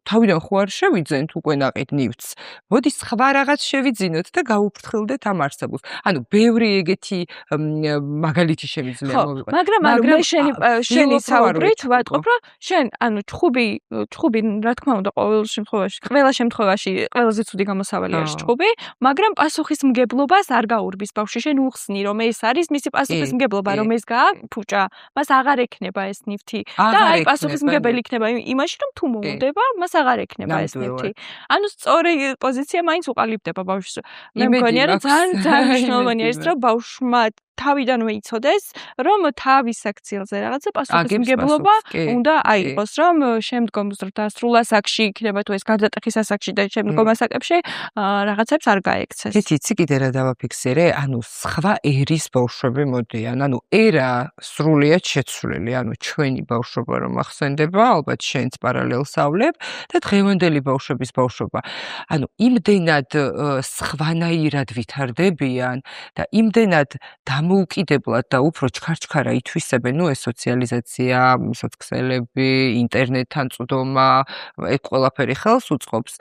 თავიდან ხო არ შევიძენთ უკვე ნაყიდ ნივთს. მოდი სხვა რაღაც შევიძინოთ და გავუფრთხილდეთ ამ არსებულს. ანუ ბევრი ეგეთი მაგალითი შემიძლია მოვიყვანო. მაგრამ მე შენი საუბრით ვატყობ, რომ შენ ანუ ჩხუბი, რა თქმა უნდა, ყველა შემთხვევაში ყველაზე ცუდი გამოსავალი არის ჩხუბი, მაგრამ პასუხისმგებლობას არ გაურბის ბავშვი. შენ უხსნი, რომ ეს არის მისი პასუხისმგებლობა, რომ ეს გააფუჭა, მას აღარ ექნება ეს ნივთი და აი პასუხისმგებელი იქნება იმაში, რომ თუ მოუდება, მას აღარ ექნება ეს ნივთი. ანუ სწორი პოზიცია მაინც უყალიბდება ბავშვს. მე მგონია, რომ ძალიან მნიშვნელოვანია ის, რომ ბავშვმა თავიდანვე იცოდეს, რომ თავის აქციელზე რაღაცა პასუხისმგებლობა უნდა აიღოს, რომ შემდგომ სრულ ასაკში იქნება თუ ეს გარდატეხის ასაკში და შემდგომ ასაკებში რაღაცებს არ გაექცეს. იცი კიდე რა დავაფიქსირე, ანუ სხვა ერის ბავშვები მოდიან, ანუ ერა სრულიად შეცვლილი, ანუ ჩვენი ბავშვობა რომ ახსენდება, ალბათ შენც პარალელსავლებ და დღევანდელი ბავშვების ბავშვობა. ანუ იმდენად სხვანაირად ვითარდებიან და იმდენად დამოუკიდებლად და უფრო ჩქარ-ჩქარა ითვისებენ, ეს სოციალიზაცია, სოცქსელები, ინტერნეტთან წვდომა, ეს ყველაფერი ხელს უწყობს,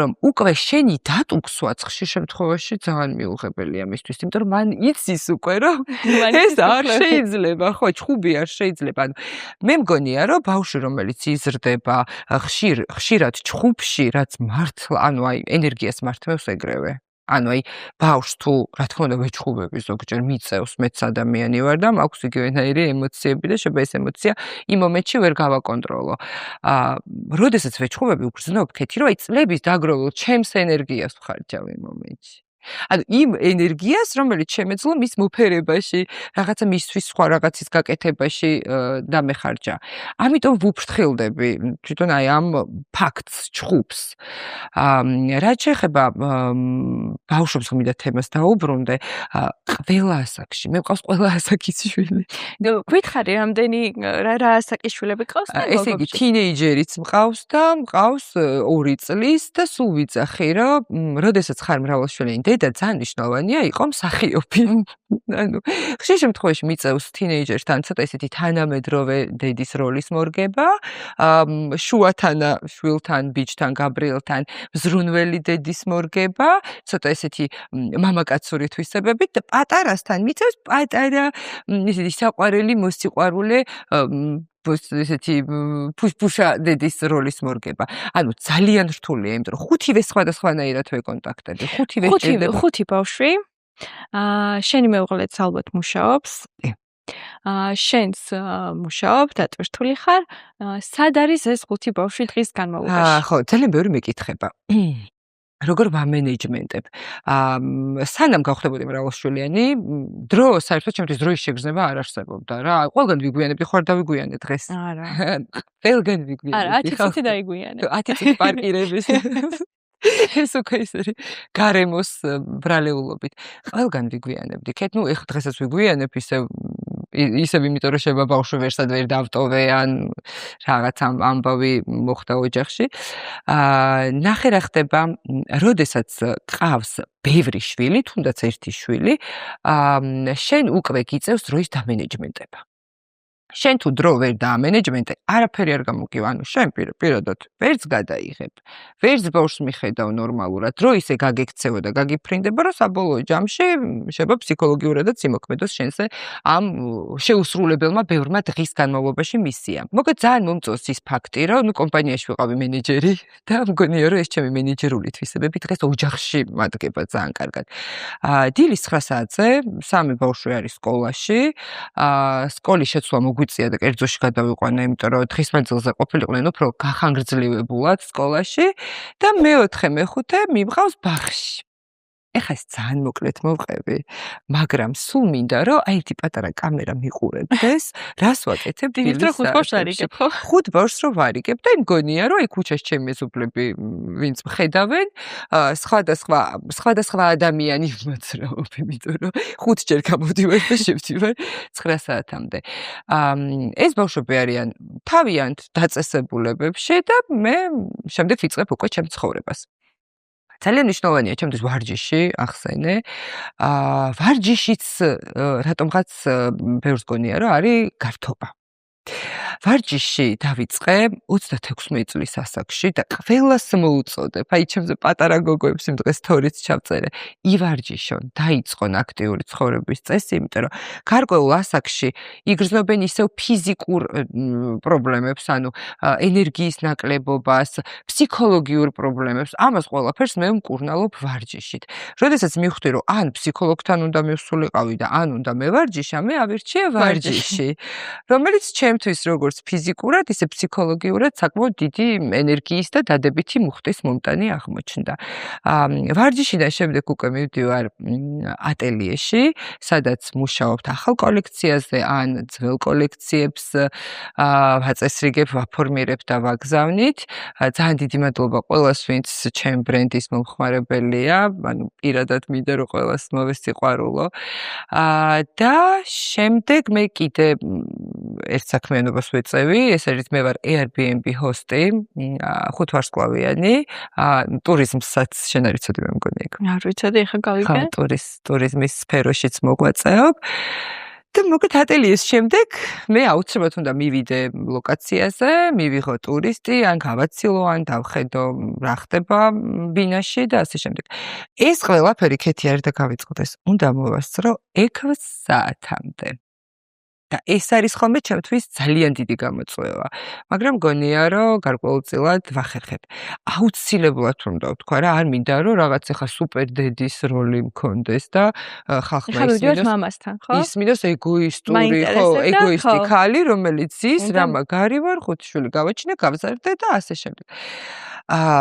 რომ უკვე შენი დატუქსვაც ხშირ შემთხვევაში ძალიან მიუღებელია მისთვის, იმიტომ რომ მან იცის უკვე, რომ ეს არ შეიძლება, ხო, ჩხუბი არ შეიძლება. ანუ მე მგონია, რომ ბავშვი, რომელიც იზრდება ხშირად ჩხუბში, რაც მართლა, ანუ აი ენერგიას მართმევს ეგრევე. ანუ აი ბავშვს თუ რა თქმა უნდა ვეჩხუბები ზოგჯერ მიწევს, მეც ადამიანი ვარ და მაქვს იგივენაირი ემოციები და შეიძლება ეს ემოცია იმ მომენტში ვერ გავაკონტროლო. როდესაც ვეჩხუბები უგრძნობ ქეთი, რომ აი წლების დაგროვილ ჩემს ენერგიას ვხარჯავ იმ მომენტში. ანუ იმ ენერგიას, რომელიც შემეძლო მის მოფერებაში, რაღაცა მისთვის სხვა რაღაცის გაკეთებაში დამეხარჯა. ამიტომ ვუფრთხილდები თვითონ აი ამ ფაქტს, ჩხუბს. რაც შეეხება ბავშვებს მინდა თემას დაუბრუნდე, ყველა ასაკში, მე მყავს ყველა ასაკის შვილი. გვითხარი რამდენი რა ასაკის შვილები ყავს და ესე იგი თინეიჯერიც მყავს და მყავს 2 წლის და სულ ვიძახი, რომ როდესაც ხარ მრავალშვილიანი და ძალიან მნიშვნელოვანია იყო მსახიობი. ანუ ხშირ შემთხვევაში მიწევს თინეიჯერთან ცოტა ესეთი თანამედროვე დედის როლის მორგება, შუათანა შვილთან, ბიჭთან, გაბრიელთან მზრუნველი დედის მორგება, ცოტა ესეთი მამაკაცური თვისებებით და პატარასთან მიწევს პატარა ესეთი საყვარელი მოსიყვარულე ესეთი ფუშფუშა დედის როლის მორგება. ანუ ძალიან რთულია, იმიტომ რომ ხუთივე სხვადასხვანაირად ვეკონტაქტები. ხუთი ბავშვი. შენი მეუღლეც ალბათ მუშაობს. შენც მუშაობ, დატვირთული ხარ. სად არის ეს ხუთი ბავშვი დღის განმავლობაში? ხო, ძალიან ბევრი მეკითხება. როგორ ვამენეჯმენტებ? სანამ გავხდებოდი მრავალშვილიანი, დრო საერთოდ ჩემთვის დროის შეგრძნება არ არსებობდა რა. ყველგან ვიგვიანებდი, ხო არ დავიგვიანე დღეს? არა. ყველგან ვიგვიანებდი. არა, 10 წუთი დაიგვიანე. 10 წუთი პარკირების. ეს უკვე ის არის გარემოს ბრალეულობით. ყველგან ვიგვიანებდი. ნუ ეხლა დღესაც ვიგვიანებ ისევ იმიტომ რომ შეიძლება ბავშვი ვერსად ვერ დავტოვე ან რაღაც ამბავი მოხდა ოჯახში. ნახე რა ხდება, როდესაც ყავს ბევრი შვილი, თუნდაც ერთი შვილი, შენ უკვე გიწევს დროის დამენეჯმენტება. შენ თუ დრო ვერ დაამენეჯმენტე, არაფერი არ გამოგივა, ანუ შენ პირადად ვერც გადაიღებ, ვერც ბავშვს მიხედავ ნორმალურად, დრო ისე გაგექცევა და გაგიფრინდება, რომ საბოლოო ჯამში შეიძლება ფსიქოლოგიურადაც იმოქმედოს შენზე ამ შეუსრულებელმა ბევრმა დღის განმავლობაში მისია. მოკლედ ძალიან მომწონს ის ფაქტი, რომ კომპანიაში ვიყავი მენეჯერი და მგონია, რომ ეს ჩემი მენეჯერული თვისებები დღეს ოჯახში მადგება ძალიან კარგად. დილის 9 საათზე 3 ბავშვი არის სკოლაში, სკოლის შეცვლა მოგვიწია და კერძოში გადავიყვანა, იმიტომ რომ დღის მანძილზე ყოფილიყვნენ უფრო გახანგრძლივებულად სკოლაში და მეოთხე, მეხუთე მიმყავს ბაღში. ეხლა ეს ძალიან მოკლედ მოვყევი, მაგრამ სულ მინდა რომ აი ერთი პატარა კამერა მიყურებდეს, რას ვაკეთებ დილით რომ 5 ბავშვს არიგებ, ხო? 5 ბავშვს რომ ვარიგებ და იმგონია რომ აი ქუჩაში ჩემი მეზობლები ვინც მხედავენ, სხვადასხვა ადამიანი მოძრაობ, იმიტომ რომ 5 ჯერ გამოდივარ და შევდივარ 9 საათამდე. ეს ბავშვები არიან თავიანთ დაწესებულებებში და მე შემდეგ ვიწყებ უკვე ჩემ ცხოვრებას. ძალიან მნიშვნელოვანია ჩემთვის ვარჯიში ახსენე. ვარჯიშიც რატომღაც ბევრს გონია რომ არის გართობა. ვარჯიში დავიწყე 36 წლის ასაკში და ყველას მოუწოდებ. აი ჩემზე პატარა გოგოებს იმ დღეს თორიც ჩავწერე. ივარჯიშონ, დაიწყონ აქტიური ცხოვრების წესი, იმიტომ რომ გარკვეულ ასაკში იგრძნობენ ისევ ფიზიკურ პრობლემებს, ანუ ენერგიის ნაკლებობას, ფსიქოლოგიურ პრობლემებს. ამას ყველაფერს მე მკურნალობ ვარჯიშით. როდესაც მივხვდი, რომ ან ფსიქოლოგთან უნდა მივსულიყავი და ან უნდა მევარჯიშა, მე ავირჩიე ვარჯიში, რომელიც ჩემთვის როგორც ფიზიკურად, ისე ფსიქოლოგიურად საკმაოდ დიდი ენერგიის და დადებითი მუხტის მომტანი აღმოჩნდა. ვარჯიშიდან შემდეგ უკვე მივდივარ ატელიეში, სადაც მუშაობთ ახალ კოლექციაზე ან ძველ კოლექციებს ვაწესრიგებ, ვაფორმირებ და ვაგზავნით. ძალიან დიდი მადლობა ყველას, ვინც ჩემ ბრენდის მომხმარებელია, ანუ პირადად მინდა რომ ყველას მოვესიყვარულო. და შემდეგ მე კიდე ერთ საქმიანობას ვეწევი, ეს არის მე ვარ Airbnb ჰოსტი, 5 ვარსკვლავიანი, ტურიზმსაც შენ არ იცოდი მე მგონი ეგ. არ ვიცოდი, ეხლა გავიგე. ტურიზმის სფეროშიც მოღვაწეობ. და მოგეთ ატელიეს შემდეგ მე აუცილებლად უნდა მივიდე ლოკაციაზე, მივიღო ტურისტი, ან გავაცილო, ან დავხედო რა ხდება ბინაში და ასე შემდეგ. ეს ყველაფერი ქეთი არის და გავიწყდეს. უნდა მოვასწრო 6 საათამდე. და ეს არის ხოლმე ჩემთვის ძალიან დიდი გამოწვევა. მაგრამ გონია რომ გარკვეულწილად ვახერხებ. აუცილებლად უნდა ვთქვა რა, არ მინდა რომ რაღაც ახლა სუპერ დედის როლი მქონდეს და ხალხმა ისმინოს ეგოისტური, ხო, ეგოისტი ქალი, რომელიც ის რა მაგარი ვარ, 5 შვილი გავაჩინე, გავზარდე და ასე შემდეგ.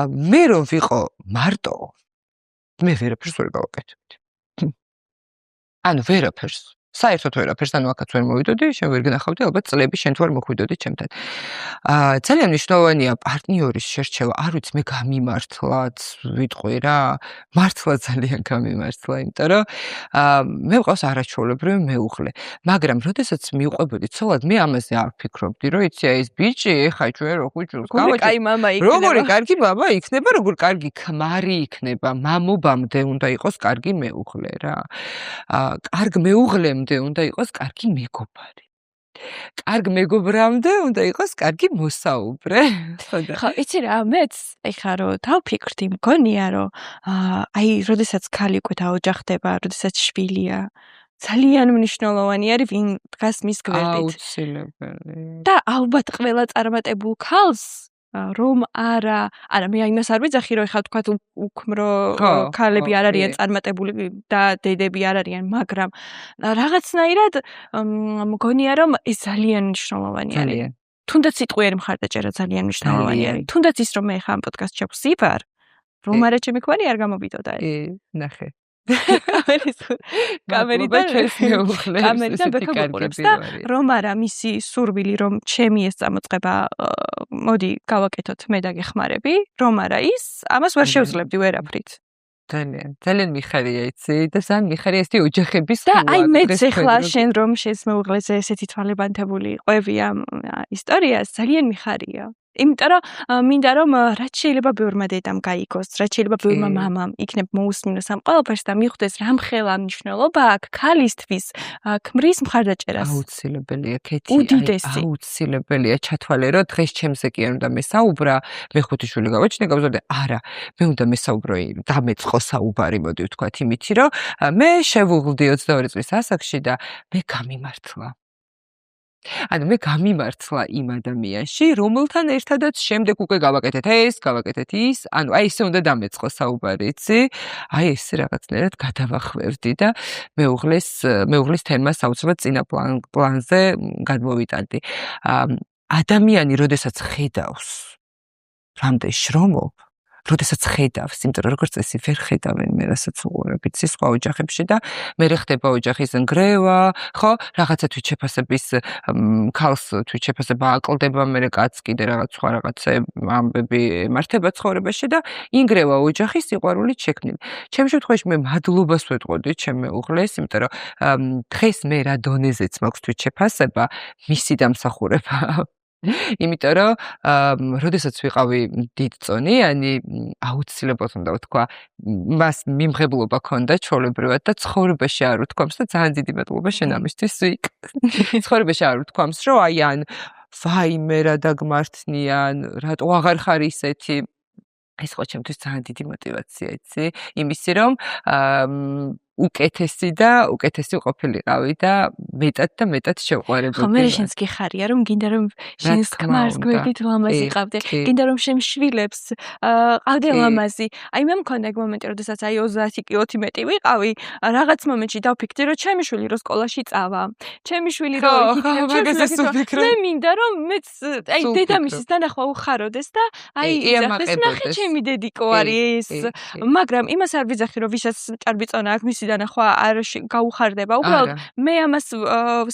მე რომ ვიყო მარტო, მე ვერაფერს ვერ გავაკეთებდი. ანუ ვერაფერს საერთოდ ვერაფერს, ანუ აქაც ვერ მოვიდოდი, შენ ვერ გნახავდი, ალბათ წლები შენ თუ არ მოხვიდოდი ჩემთან. ძალიან მნიშვნელოვანია პარტნიორის შერჩევა. არ ვიცი, მე გამიმართლად ვიტყვი რა, მართლა ძალიან გამიმართლა, იმიტომ რომ მე ვყავს არაჩვეულებრივი მეუღლე. მაგრამ როდესაც მივყვებოდი ცოლად, მე ამაზე არ ვფიქრობდი, რომ იცი, ეს ბიჭი, ეხა ჩვენ რო ხუჭულს გავაჩინე. როგორი კარგი მამა იქნება, როგორი კარგი ქმარი იქნება, მამობამდე უნდა იყოს კარგი მეუღლე რა. კარგ მეუღლემ უნდა იყოს კარგი მეგობარი. კარგ მეგობრამდე უნდა იყოს კარგი მოსაუბრე. ხო, იცი რა, მეც ეხლა რომ დავფიქრდი, მგონია რომ აი, როდესაც ქალი უკვე დაოჯახდება, როდესაც შვილია, ძალიან მნიშვნელოვანი არის ვინ დგას მის გვერდით. აუცილებელი. და ალბათ ყველა წარმატებულ ქალს რომ არა მე იმას არ ვიძახი რომ ეხლა თქვა უქმრო ქალები არ არიან წარმატებული და დედები არ არიან, მაგრამ რაღაცნაირად მგონია რომ ეს ძალიან მნიშვნელოვანი არის. თუნდაც სიტყვიერი მხარდაჭერა ძალიან მნიშვნელოვანი არის. თუნდაც ის რომ მე ეხლა ამ პოდკასტში ვსიბარ, რომ არა ჩემი ქმარი არ გამომიდოდა ეს. ნახე. კამერიდან ბექაბურებს და რომ არა მისი სურვილი რომ ჩემი ეს წამოწყება მოდი გავაკეთოთ მე და გეხმარები, რომ არა ის ამას ვერ შევძლებდი ვერაფრით. ძალიან მიხარია იცი და ძალიან მიხარია ესეთი ოჯახების და აი მეც ეხლა შენ რომ შენს მეუღლეზე ესეთი თვალებანთებული ყვევი ამ ისტორიას ძალიან მიხარია. იმიტომ რომ მინდა რომ რაც შეიძლება ბევრმა დედამ გაიგოს, რაც შეიძლება ბევრმა მამამ იქნებ მოусმინოს ამ ყველაფერს და მიხვდეს რამხელა მნიშვნელობა აქვს ქალისთვის ქმრის მხარდაჭერას. აუცილებელია ქეთი, აუცილებელია ჩათვალე რომ დღეს ჩემზე კი არ უნდა მესაუბრა, მე 5 შვილი გავაჩინე, გავზარდე, არა, მე უნდა მესაუბრო დამეწყო საუბარი, მოდი ვთქვათ, იმითი რომ მე შევუღლდი 22 წლის ასაკში და მე გამიმართლა. ანუ მე გამიმართლა იმ ადამიანში, რომელთან ერთადაც შემდეგ უკვე გავაკეთეთ ეს, გავაკეთეთ ის, ანუ აი ესე უნდა დამეწყო საუბარი, იცი? აი ესე რაღაცნაირად გადავახვევდი და მეუღლის თემას აუცილებლად წინა პლანზე გადმოვიტანდი. ადამიანი, როდესაც ხედავს, რამდენ შრომობ, როდესაც ხედავს, იმიტომ რომ როგორც წესი ვერ ხედავენ მე რასაც უყურებ, იცი სხვა ოჯახებში და მე ხდება ოჯახის ნგრევა, ხო? რაღაცა თვითშეფასების ქალს თვითშეფასება აკლდება, მე კაცს კიდე რაღაც სხვა რაღაცა ამბები ემართება ცხოვრებაში და ინგრევა ოჯახი სიყვარულით შექმნილი. ჩემ შემთხვევაში მე მადლობას ვეთყოდი ჩემ მეუღლეს, იმიტომ რომ დღეს მე რა დონეზეც მაქვს თვითშეფასება, მისი დამსახურება. იმიტომ რომ როდესაც ვიყავი დიდწონიანი, აუცილებლად უნდა ვთქვა, მას მიმღებლობა ქონდა ჩვეულებრივად და ცხოვრებაში არ ვთქვამს და ძალიან დიდი მადლობა შენ ამისთვის ვიკ. ცხოვრებაში არ ვთქვამს, რომ აი ან ვაიმე რა დაგმართნიან, რატო აღარ ხარ ისეთი. ეს ხო ჩემთვის ძალიან დიდი мотиваცია, იცი? იმისი რომ უკეთესი და უკეთესი ყოფილიყავი და მეტად და მეტად შევყვარებოდი. ხო, მე შენს გიხარია რომ გინდა რომ შენს ქმარს გვერდით ლამაზი ყავდე, გინდა რომ შენ შვილებს ყავდე ლამაზი. აი მე მქონდა ეგ მომენტი, როდესაც აი 30 კილოთი მეტი ვიყავი, რაღაც მომენტში დავფიქრდი, რომ ჩემი შვილი რო სკოლაში წავა, ჩემი შვილი რო იქნება, მე მინდა რომ მეც აი დედამისის დანახვა უხაროდეს და აი იძახდეს, ნახე ჩემი დედიკო არის ეს, მაგრამ იმას არ ვიძახი, რომ ვისაც ჭარბი წონა აქვს მისი დანახვა არ გაუხარდება. უბრალოდ მე ამას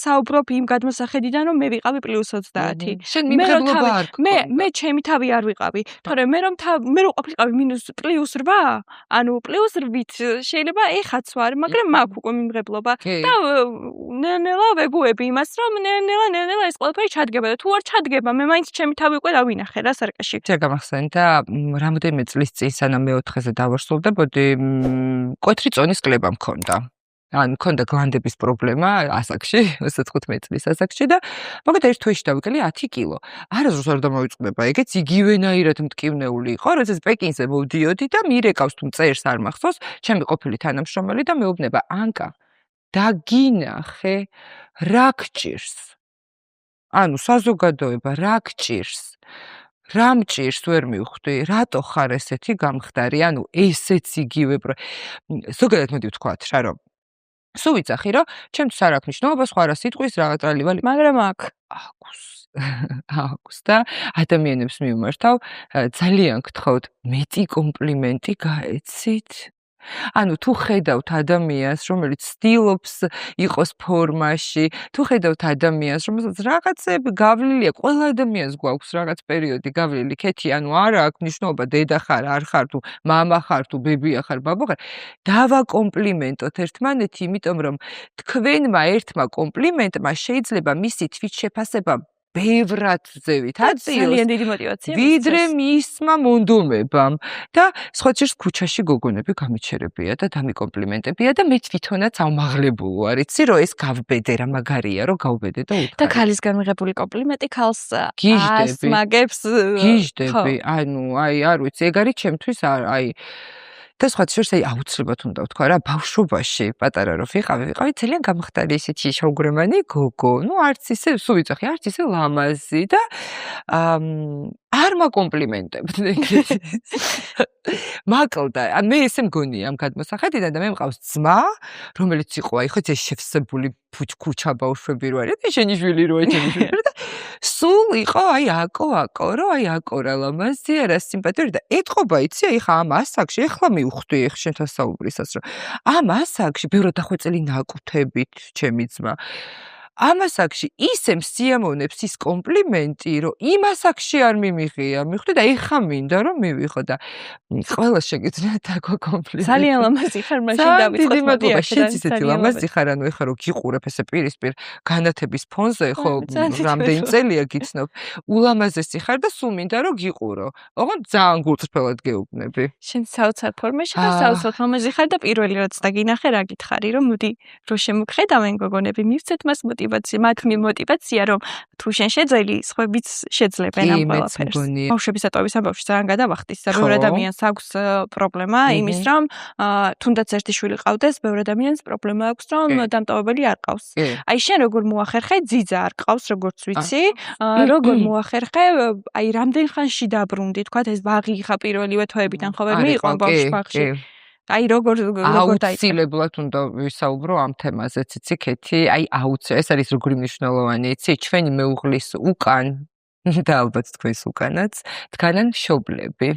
საუბრობ იმ გადმოსახედიდან, რომ მე ვიყავი +20. შენ მიმღებლობა არ გქონდა. მე ჩემი თავი არ ვიყავი. თორემ მე რომ ყოფილიყავი -8, ანუ +8-ით შეიძლება ეხაც ვარ, მაგრამ მაქვს უკვე მიმღებლობა და ნელა ვეგუები იმას, რომ ნელა ეს ყველაფერი ჩადგება და თუ არ ჩადგება, მე მაინც ჩემი თავი უკვე დავინახე რა სარკაში. შე გამახსენდა რამოდენიმე წლის წინ სანამ მე-4-ზე დავარსულდებოდი, მკვეთრი წონის კლება მქონდა. ან მქონდა გლანდების პრობლემა ასაკში, 25 წლის ასაკში და მოგეთ ერთ თვეში დავიკელი 10 კილო. არასდროს არ დამოვიწყდება, ეგეც იგივენაირად მტკივნეული იყო, როდესაც პეკინზე მოვდიოდი და მირეკავს თუ მწერს არ მახსოვს, ჩემი ყოფილი თანამშრომელი და მეუბნება, ანკა, დაგინახე, რა გჭირს? ანუ საზოგადოება რა გჭირს? რა მჭირს ვერ მივხვდი, რატო ხარ ესეთი გამხდარი, ანუ ესეც იგივე ზოგადად მოდი ვთქვათ რა რომ სულ ვიცახი რომ ჩემთვის არ აქვს მნიშვნელობა სხვა რა სიტყვის რაღაც რალივალი, მაგრამ აქვს და ადამიანებს მიმართავ ძალიან გთხოვთ მეტი კომპლიმენტი გაეცით. ანუ თუ ხედავთ ადამიანს, რომელიც ცდილობს იყოს ფორმაში, თუ ხედავთ ადამიანს, რომელსაც რაღაცები გავლილია, ყველა ადამიანს გვაქვს რაღაც პერიოდი გავლილი, ქეთი, ანუ არა აქვს მნიშვნელობა დედა ხარ, არ ხარ თუ მამა ხარ თუ ბებია ხარ, ბაბა ხარ, დავაკომპლიმენტოთ ერთმანეთი, იმიტომ რომ თქვენმა ერთმა კომპლიმენტმა შეიძლება მისი თვითშეფასება ბევრად ზევით აწიოს. ძალიან დიდი мотиваცია. ვიდრე მისმა მონდომებამ და სხვაჯერს ქუჩაში გოგონები გამიჩერებია და დამიკომპლიმენტებია და მე თვითონაც ამაღლებულ ვარ, იცი რომ ეს გავბედე რა მაგარია რომ გავბედე და და ქალისგან მიღებული კომპლიმენტი ქალს გიჟდები. გიჟდები. ანუ აი არ ვიცი, ეგ არის ჩემთვის აი და სხვაჯერს აი აუცილებლად უნდა ვთქვა რა, ბავშვობაში პატარა რო ვიყავი ძალიან გამხდარი ისეთი შოუგრემანი გოგო, ну არც ისე სულ ვიცახი, არც ისე ლამაზი და არ მაკომპლიმენტებდნენ ეგრეთ. მაკლდა, მე ესე მგონია ამ გადმოსახედიდან და მე მყავს ძმა, რომელიც იყო აი ხო ეს შევსებული ქუჩა ბავშვები რო არის და შენი შვილი როა ჩემი შვილი და სულ იყო აი აკო რომ აი აკო რა ლამაზია რა სიმპათიური და ეთყობა იცი აი ხა ამ ასაკში ეხლა მივხვდი ეხ შენთან საუბრისას რომ ამ ასაკში ბევრად დახვეწელი ნაკუთებით ჩემი ძმა ამ ასაკში ისე მსიამოვნებს ის კომპლიმენტი, რომ იმ ასაკში არ მიმიღია. მივხვდი და ეხა მინდა რომ მივიღო და ყველა შეგიძლია დაგვა კომპლიმენტი. ძალიან ლამაზი ხარ, მაშინ დავიწყოთ მადლობა. შენც ისეთი ლამაზი ხარ, ანუ ეხა რომ გიყურებ ესე პირისპირ განათების ფონზე, ხო, რამდენი წელია გიცნობ. ულამაზესი ხარ და სულ მინდა რომ გიყურო. ოღონდ ძალიან გულწრფელად გეუბნები. შენ საოცარ ფორმაში და საოცრად ლამაზი ხარ და პირველი რაც დაგინახე რა გითხარი, რომ მოდი რო შემოგხედავენ გოგონები, მივცეთ მას მათ მოტივაცია რომ თუ შენ შეძელი, სხვაებიც შეძლებენ ამ ყველაფერს. ბავშვების ატყობის ამბავში ძალიან გადავახტის და ბევრ ადამიანს აქვს პრობლემა იმის რომ თუნდაც ერთი შვილი ყავდეს, ბევრ ადამიანს პრობლემა აქვს რომ დამტოვებელი არ ყავს. აი შენ როგორ მოახერხე, ძიძა არ ყავს, როგორც ვიცი, როგორ მოახერხე, აი რამდენ ხანში დაბრუნდი, თქვა ეს ბაღი ხა პირველივე თვეებიდან ხო ვერ მიიყო ბავშვში. აი როგორ აუცილებლად უნდა ვისაუბრო ამ თემაზეც, იცი ქეთი, აი ეს არის როგორი მნიშვნელოვანი, იცი, ჩვენი მეუღლის უკან და ალბათ თქვენს უკანაც დგანან მშობლები.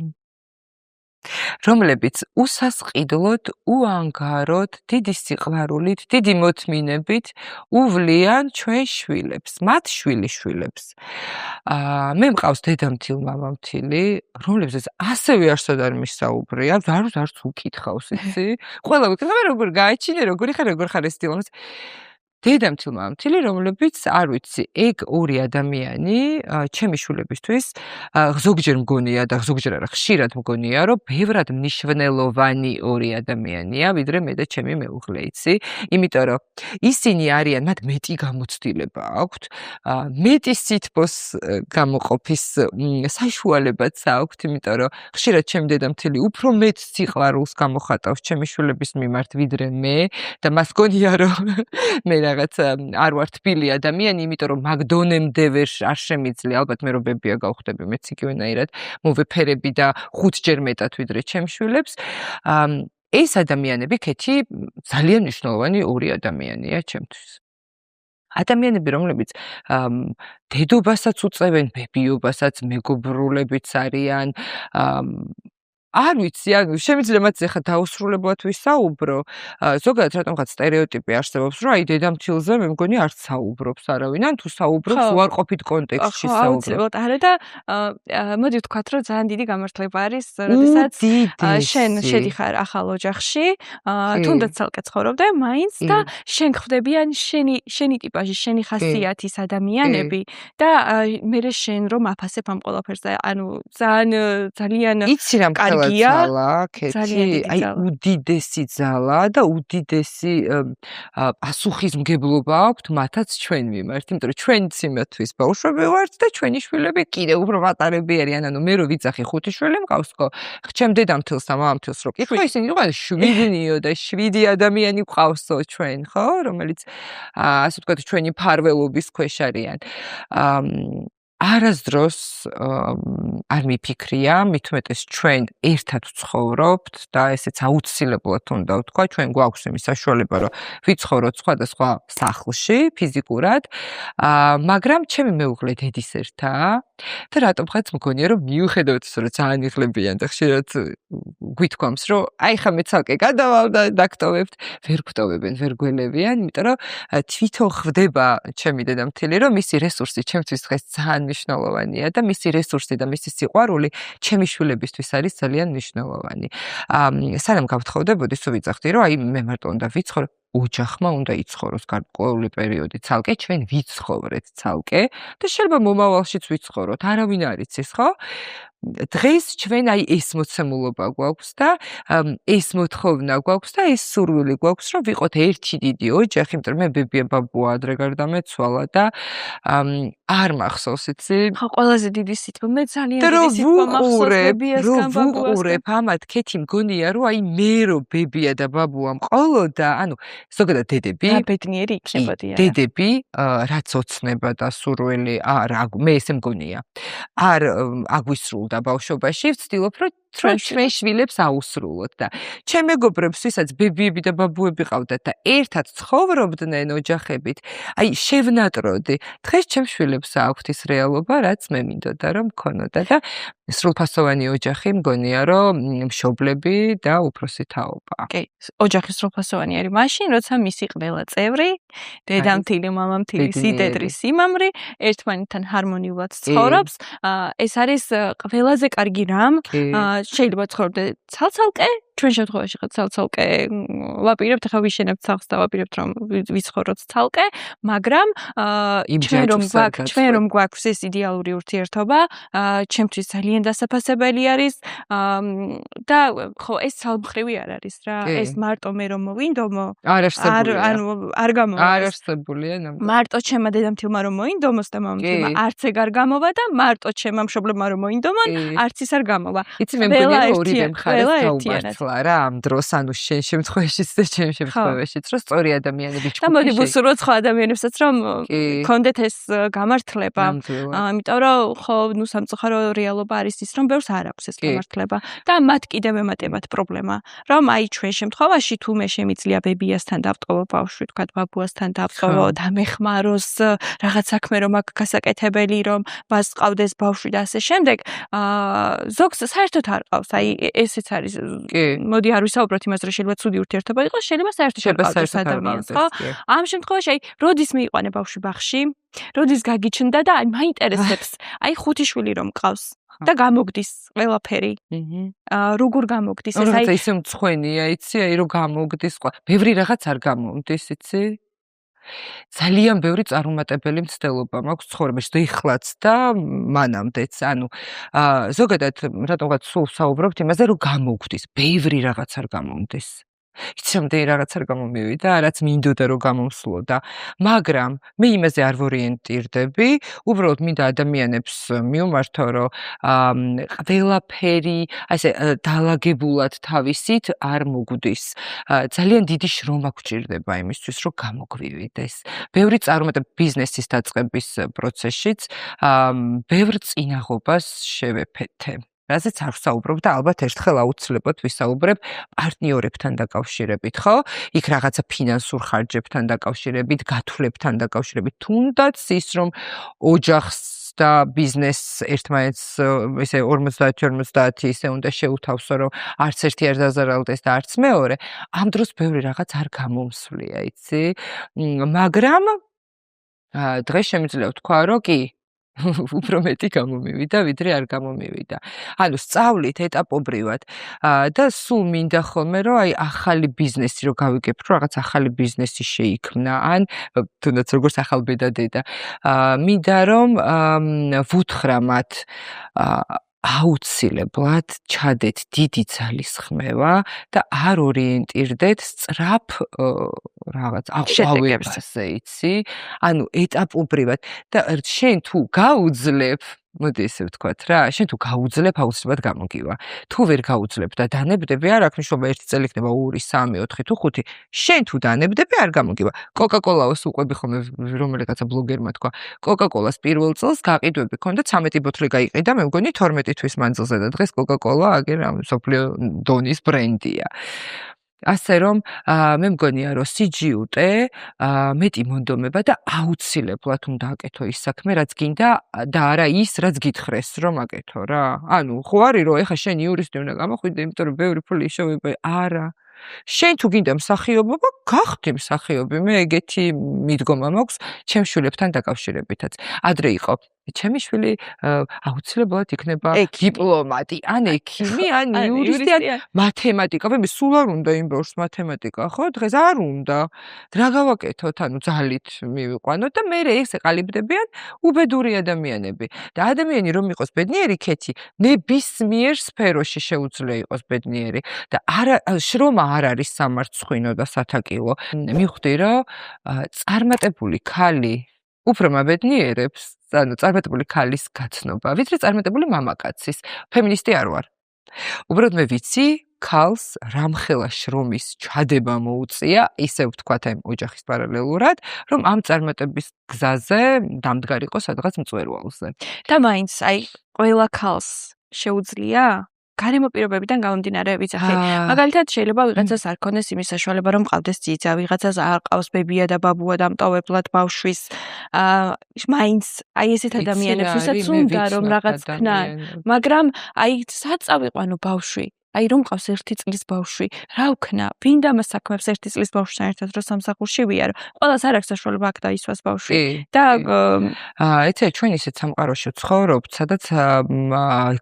რომლებიც უსასყიდლოდ, უანგაროდ, დიდი სიყვარულით, დიდი მოთმინებით უვლიან ჩვენ შვილებს, მათ შვილიშვილებს. მე მყავს დედამთილ, მამამთილი, რომლებზეც ასევე არსად არ მისაუბრია, არც უკითხავს, იცი? ყველა ვიკითხავ, როგორ გააჩინე, როგორი ხარ, როგორ ხარ ეს დილამაც. დედამთილ, მამამთილი, რომლებიც არ ვიცი, ეგ ორი ადამიანი, ჩემი შვილებისთვის, ზოგჯერ მგონია და ზოგჯერ არა, ხშირად მგონია, რომ ბევრად მნიშვნელოვანი ორი ადამიანია, ვიდრე მე და ჩემი მეუღლე, იცი? იმიტომ რომ ისინი არიან, მათ მეტი გამოცდილება აქვთ, მეტი სითბოს გამოყოფის საშუალებაც აქვთ, იმიტომ რომ ხშირად ჩემი დედამთილი უფრო მეტ სიყვარულს გამოხატავს ჩემი შვილების მიმართ, ვიდრე მე და მას გონია, რომ მე რაღაც არ ვარ თბილი ადამიანი, იმიტომ რომ მაგდონემდე არ შემიძლია, ალბათ მე რომ ბებია გავხდები, მეც იგივენაირად მოვეფერები და 5 ჯერ მეტად ვიდრე ჩემ შვილებს. ეს ადამიანები ქეთი ძალიან მნიშვნელოვანი ორი ადამიანია ჩემთვის. ადამიანები, რომლებიც დედობასაც უწევენ, ბებიობასაც, მეგობრულებიც არიან, არ ვიცი, შემიძლია მათ ეხლა დაუსრულებლად ვისაუბრო. ზოგადად რატომღაც სტერეოტიპი არსებობს, რომ აი დედამთილზე მე მგონი არც საუბრობს არავინ, ან თუ საუბრობს უარყოფით კონტექსტში საუბრობს. აუცილებლად არა და მოდი ვთქვათ, რომ ძალიან დიდი გამართლება არის, როდესაც შენ შედიხარ ახალ ოჯახში, თუნდაც ცალკე ცხოვრობდე, მაინც და შენ ხვდებიან შენი ტიპაჟი, შენი ხასიათის ადამიანები და მე შენ რომ აფასებ ამ ყველაფერს და ანუ ძალიან იცი რა ძალა, ქეთი, აი უდიდესი ძალა და უდიდესი პასუხისმგებლობა აქვთ მათაც ჩვენ მიმართ, იმიტომ რომ ჩვენც იმათთვის ბავშვები ვართ და ჩვენი შვილები კიდევ უფრო პატარები არიან, ანუ მე რო ვიცახი 5 შვილი მყავს ხო, ჩემ დედამთილს და მამამთილს რო კითხო, ისინი იყო 7-ნიო და 7 ადამიანი მყავსო ჩვენ, ხო, რომელიც ასე ვთქვათ, ჩვენი ფარველობის ქვეშ არიან. არასდროს არ მიფიქრია, მით უმეტეს ჩვენ ერთად ვცხოვრობთ და ესეც აუცილებლად უნდა ვთქვა, ჩვენ გვაქვს იმის საშუალება, რომ ვიცხოვროთ სხვადასხვა სახლში ფიზიკურად, მაგრამ ჩემი მეუღლე დედის ერთაა და რატომღაც მგონია, რომ მიუხედავად ისე, რომ ძალიან იღლებიან და ხშირად გვითქვამს, რომ აი ხა მე ცალკე გადავალ და დაგტოვებთ, ვერ გვტოვებენ, ვერ გველებიან, იმიტომ რომ თვითონ ხვდება ჩემი დედამთილი, რომ მისი რესურსი ჩემთვის დღეს ძალიან მნიშვნელოვანია და მისი რესურსი და მისი სიყვარული ჩემი შვილებისთვის არის ძალიან მნიშვნელოვანი. სანამ გავთხოვდებოდი, სულ ვიძახდი, რომ აი მე მარტო უნდა ვიცხოვრო, ოჯახმა უნდა იცხოვროს გარკვეული პერიოდი ცალკე, ჩვენ ვიცხოვრეთ ცალკე და შეიძლება მომავალშიც ვიცხოვროთ, არავინ არ იცის, ხო? დღეს ჩვენ აი ეს მოცემულობა გვაქვს და ეს მოთხოვნა გვაქვს და ეს სურვილი გვაქვს, რომ ვიყოთ ერთი დიდი ოჯახი, იმიტომ რომ მე ბებია ბაბუა ადრე გარდამეცვალა და არ მახსოვს, იცი? ხო, ყველაზე დიდი სიტყვა, მე ძალიან დიდი სიტყვა მახსოვს ბებიასგან, ბაბუასგან. ვუყურებ ამათ, ქეთი მგონია, რომ აი მე რო ბებია და ბაბუა მყოლოდა, ანუ ზოგადად დედები, ბედნიერი იქნებოდიან. დედები, რაც ოცნება და სურვილი, მე ესე მგონია. არ აგვისრულდა ბავშვობაში, ვცდილობ, რომ ჩვენ შვილებს აუსრულოთ და ჩემ მეგობრებს, ვისაც ბებიები და ბაბუები ყავდათ და ერთად ცხოვრობდნენ ოჯახებით, აი შევნატროდი. დღეს ჩემ შვილებს აქვთ ის რეალობა, რაც მე მინდოდა რომ მქონოდა და სრულფასოვანი ოჯახი მგონია, რომ მშობლები და უფროსი თაობა. კი, ოჯახი სრულფასოვანი არის მაშინ, როცა მისი ყველა წევრი, დედამთილი, მამამთილი, სიდედრი, სიმამრი ერთმანეთთან ჰარმონიულად ცხოვრობს. ეს არის ყველაზე კარგი რამ. შეიძლება ცხოვრობდე ცალ-ცალკე, ჩვენ შემთხვევაში ხა ცალ-ცალკე ვაპირებთ, ხა ვიშენებთ სახლს და ვაპირებთ რომ ვიცხოვროთ ცალკე, მაგრამ ჩვენ რომ გვაქვს ეს იდეალური ურთიერთობა, ჩემთვის ძალიან დასაფასებელი არის და ხო ეს ცალმხრივი არ არის რა, ეს მარტო მე რომ მოვინდომო, არ გამოვა. არ არსებულია ნამდვილად. მარტო ჩემმა დედამთილმა რომ მოინდომოს და მამამთილმა არც ეგ არ გამოვა და მარტო ჩემმა მშობლებმა რომ მოინდომონ, არც ის არ გამოვა. იცი მე მგონია ორივე მხარეს გაუმართლა. ახლა რა ამ დროს, ანუ შენ შემთხვევაშიც და ჩემ შემთხვევაშიც, რომ სწორი ადამიანები და მოდი ვუსურვოთ სხვა ადამიანებსაც, რომ კონდეთ ეს გამართლება. იმიტომ რომ ხო, ნუ სამწუხარო რეალობა არის ის, რომ ბევრს არ აქვს ეს გამართლება და მათ კიდევ ემატებათ პრობლემა, რომ აი ჩვენ შემთხვევაში თუ მე შემიძლია ბებიასთან დავტოვო ბავშვი, თქვა ბაბუასთან დავტოვო და მეხმაროს რაღაც საქმე რომ აქ გასაკეთებელი, რომ მას ყავდეს ბავშვი და ასე შემდეგ, ზოგს საერთოდ არ ყავს. აი ესეც არის. მოდი არ ვისაუბროთ იმას, რომ შეიძლება ცუდი ურთიერთობა იყოს, შეიძლება საერთოდ არ ყავს ადამიანს, ხო? ამ შემთხვევაში აი როდის მიიყვანე ბავშვი ბაღში, როდის გაგიჩნდა და აი მაინტერესებს, აი 5 შვილი რომ ყავს და გამოგდის ყველაფერი. როგორ გამოგდის ეს აი ისე მცხვენია, იცი, აი რომ გამოგდის ყველა. ბევრი რაღაც არ გამომდის, იცი? ძალიან ბევრი წარუმატებელი მცდელობა მაქვს ცხოვრებაში და იხლაც და მანამდეც. ანუ ზოგადად რატომღაც სულ საუბრობთ იმაზე, რომ გამოგდის, ბევრი რაღაც არ გამომდის. იცი რამდენი რაღაც არ გამომივიდა, რაც მინდოდა რომ გამომსვლოდა, მაგრამ მე იმაზე არ ვორიენტირდები, უბრალოდ მინდა ადამიანებს მივმართო, რომ ყველაფერი ასე დალაგებულად თავისით არ მოგდის. ძალიან დიდი შრომა გვჭირდება იმისთვის, რომ გამოგვივიდეს. ბევრი წარუმატებელი ბიზნესის დაწყების პროცესშიც ბევრ წინაღობას შევეფეთე. რაზეც არ ვსაუბრობ და ალბათ ერთხელ აუცილებლად ვისაუბრებ პარტნიორებთან დაკავშირებით, ხო? იქ რაღაცა ფინანსურ ხარჯებთან დაკავშირებით, გათვლებთან დაკავშირებით, თუნდაც ის რომ ოჯახს და ბიზნესს ერთმანეთს ესე 50-50 ისე უნდა შეუთავსო, რომ არც ერთი არ დაზარალდეს და არც მეორე, ამ დროს ბევრი რაღაც არ გამომსვლია, იცი? მაგრამ დღეს შემიძლია ვთქვა, რომ კი უფრო მეტი გამომივიდა, ვიდრე არ გამომივიდა. ანუ სწავლით ეტაპობრივად და სულ მინდა ხოლმე, რომ აი ახალი ბიზნესი რო გავიგებ, რომ რაღაც ახალი ბიზნესი შეიქმნა, ან თუნდაც როგორც ახალბედა დედა. მინდა რომ ვუთხრა მათ აუცილებლად ჩადეთ დიდი ძალის ხმევა და არ ორიენტირდეთ სწრაფ რაღაც აყვავებაზე, იცი? ანუ ეტაპობრივად და შენ თუ გაუძლებ, მოდი ესე ვთქვათ რა, შენ თუ გაუძლებ, აუცილებლად გამოგივა. თუ ვერ გაუძლებ და დანებდები, არ აქვს მნიშვნელობა 1 წელი იქნება 2, 3, 4 თუ 5. შენ თუ დანებდები, არ გამოგივა. კოკა-კოლას უყვები ხოლმე რომელიღაცა ბლოგერმა თქვა. კოკა-კოლას პირველ წელს გაყიდვები ქონდა 13 ბოთლი გაიყიდა, მე მგონი 12 თვის მანძილზე და დღეს კოკა-კოლა აგერ მსოფლიო დონის ბრენდია. ასე რომ მე მგონია რომ სიჯიუტე მეტი მონდომება და აუცილებლად უნდა აკეთო ის საქმე რაც გინდა და არა ის რაც გითხრეს რომ აკეთო რა. ანუ ხო არის რომ ეხა შენ იურისტი უნდა გამოხვიდე, იმიტომ რომ ბევრი ფული შევიბე. არა. შენ თუ გინდა მსახიობობა, გახდი მსახიობი. მე ეგეთი მიდგომა მაქვს ჩემს შვილებთან დაკავშირებითაც. ადრე იყო ჩემი შვილი აუცილებლად იქნება დიპლომატი, ან ექიმი, ან იურისტი, ან მათემატიკა. მე სულ არ უნდა იმ ბორს მათემატიკა, ხო? დღეს არ უნდა. რა გავაკეთოთ, ანუ ძალით მივიყვანოთ და მე ეს ეყალიბდებიან უბედური ადამიანები. და ადამიანი რომ იყოს ბედნიერი, ქეთი, ნებისმიერ სფეროში შეუძლია იყოს ბედნიერი და შრომა არ არის სამარცხვინო და სათაკილო. მივხვდი რომ წარმატებული ქალი უფრო მაბედნიერებს, ანუ წარმატებული ქალის გაცნობა, ვიდრე წარმატებული მამაკაცის. ფემინისტი არ ვარ. უბრალოდ მე ვიცი, ქალს რამხელა შრომის ჩადება მოუწია, ისე ვთქვათ აი ოჯახის პარალელურად, რომ ამ წარმატების გზაზე დამდგარიყო სადღაც მწვერვალზე. და მაინც აი ყველა ქალს შეუძლია გარემო პირობებიდან გამომდინარე ვიცახი. მაგალითად შეიძლება ვიღაცას არ ქონდეს იმის საშუალება რომ ყავდეს ძიძა, ვიღაცას არ ყავს ბებია და ბაბუა დამტოვებლად ბავშვის. მაინც აი ესეთ ადამიანებს ვისაც უნდა რომ რაღაც ქნან, მაგრამ აი საწავიყვანო ბავშვი. აი რომ ყავს 1 წლის ბავშვი, რა ვქნა? ვინ დამას საქმებს 1 წლის ბავშვთან ერთად რო სამსახურში ვიარო? ყველას არ აქვს საშუალება აქ დაისვას ბავშვი. და ეცე ჩვენ ისეთ სამყაროში ვცხოვრობთ, სადაც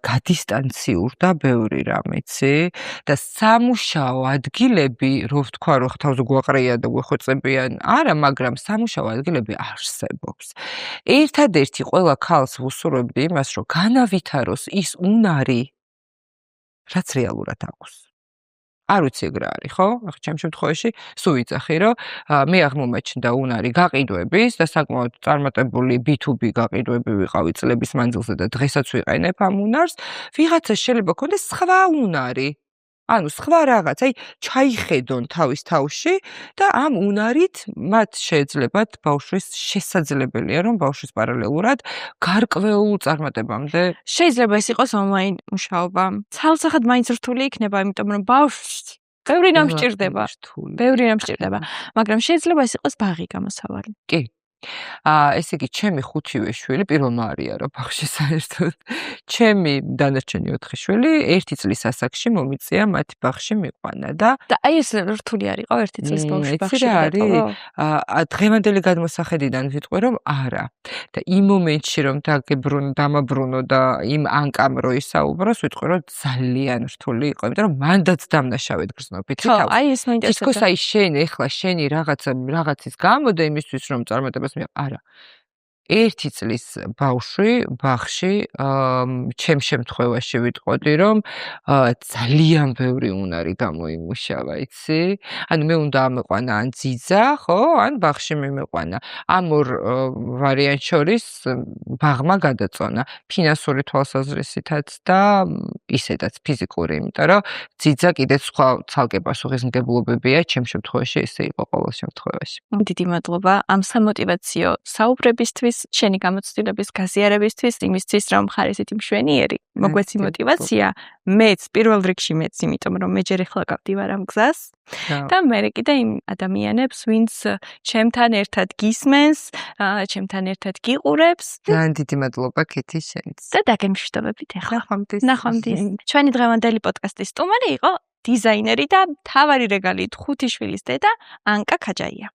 გადისტანციურ და ბევრი რამ, იცი? და სამუშაო ადგილები, რო ვთქვა, რომ თავზე გვაყრია და გვეხოცებიან, არა, მაგრამ სამუშაო ადგილები არსებობს. ერთადერთი ყველა ქალს ვუსურვებდი იმას, რომ განავითაროს ის უნარი, რაც რეალურად აქვს. არ ვიცი ეგ რა არის, ხო? ახლა ჩემ შემთხვევაში სულ ვიცახი, რომ მე აღმომაჩნდა უნარი გაყიდვების და საკმაოდ წარმატებული B2B გაყიდვები ვიყავი წლების მანძილზე და დღესაც ვიყენებ ამ უნარს. ვიღაცა შეიძლება ქონდეს სხვა უნარი. ანუ სხვა რაღაც, აი ჩაიხედონ თავის თავში და ამ უნარით მათ შეეძლებათ ბავშვის შესაძლებელია რომ ბავშვის პარალელურად გარკვეულ წარმატებამდე შეიძლება ეს იყოს ონლაინ მუშაობა. ცალსახად მაინც რთული იქნება, იმიტომ რომ ბავშვს ბევრი რამ სჭირდება. ბევრი რამ სჭირდება, მაგრამ შეიძლება ეს იყოს ბაღი გამოსავალი. კი. ესე იგი, ჩემი 5-ვე შვილი პირველმა არიარო ბაღში საერთოდ. ჩემი დანარჩენი 4 შვილი 1 წლის ასაკში მომიწია მათი ბაღში მიყვანა და აი ეს რთული არ იყო 1 წლის ბავშვი ბაღში არის? დღევანდელი გადმოსახედიდან ვიტყვი რომ არა. და იმ მომენტში რომ დამაბრუნო და იმ ანკამ რო ისაუბროს, ვიტყვი რომ ძალიან რთული იყო, იმიტომ რომ მანდაც დამნაშავედ გრძნობითი თავს. ხო, აი ეს მაინტერესებდა. თითქოს აი შენ რაღაცის გამო და იმისთვის რომ წარმატებას არა. 1 წლის ბავშვი ბაღში ჩემ შემთხვევაში ვიტყოდი რომ ძალიან ბევრი უნარი გამოიმუშავა, იცი? ანუ მე უნდა ამეყვანა ან ძიძა, ხო, ან ბაღში მიმეყვანა. ამ ორ ვარიანტ შორის ბაღმა გადაწონა ფინანსური თვალსაზრისითაც და ისედაც ფიზიკური, იმიტომ რომ ძიძა კიდე სხვა ცალკე პასუხისმგებლობებია, ჩემ შემთხვევაში ესე იყო ყოველ შემთხვევაში. დიდი მადლობა ამ სამოტივაციო საუბრებისთვის, შენი გამოცდილების გაზიარებისთვის, იმისთვის რომ ხარისით მშვენიერი, მოგვეცი მოტივაცია, მეც პირველ რიგში მეც, იმიტომ რომ მე ჯერ ახლა გავდივარ ამ გზას და მე კიდე იმ ადამიანებს, ვინც ჩემთან ერთად გისმენს, ჩემთან ერთად გიყურებს. ძალიან დიდი მადლობა კეთი შენს. და დაგემშვიდობებით ახლა. ნახვამდის. ჩვენი დღევანდელი პოდკასტის სტუმარი იყო დიზაინერი და მთავარი რეგალით 5 შვილის დედა ანკა ქაჯაია.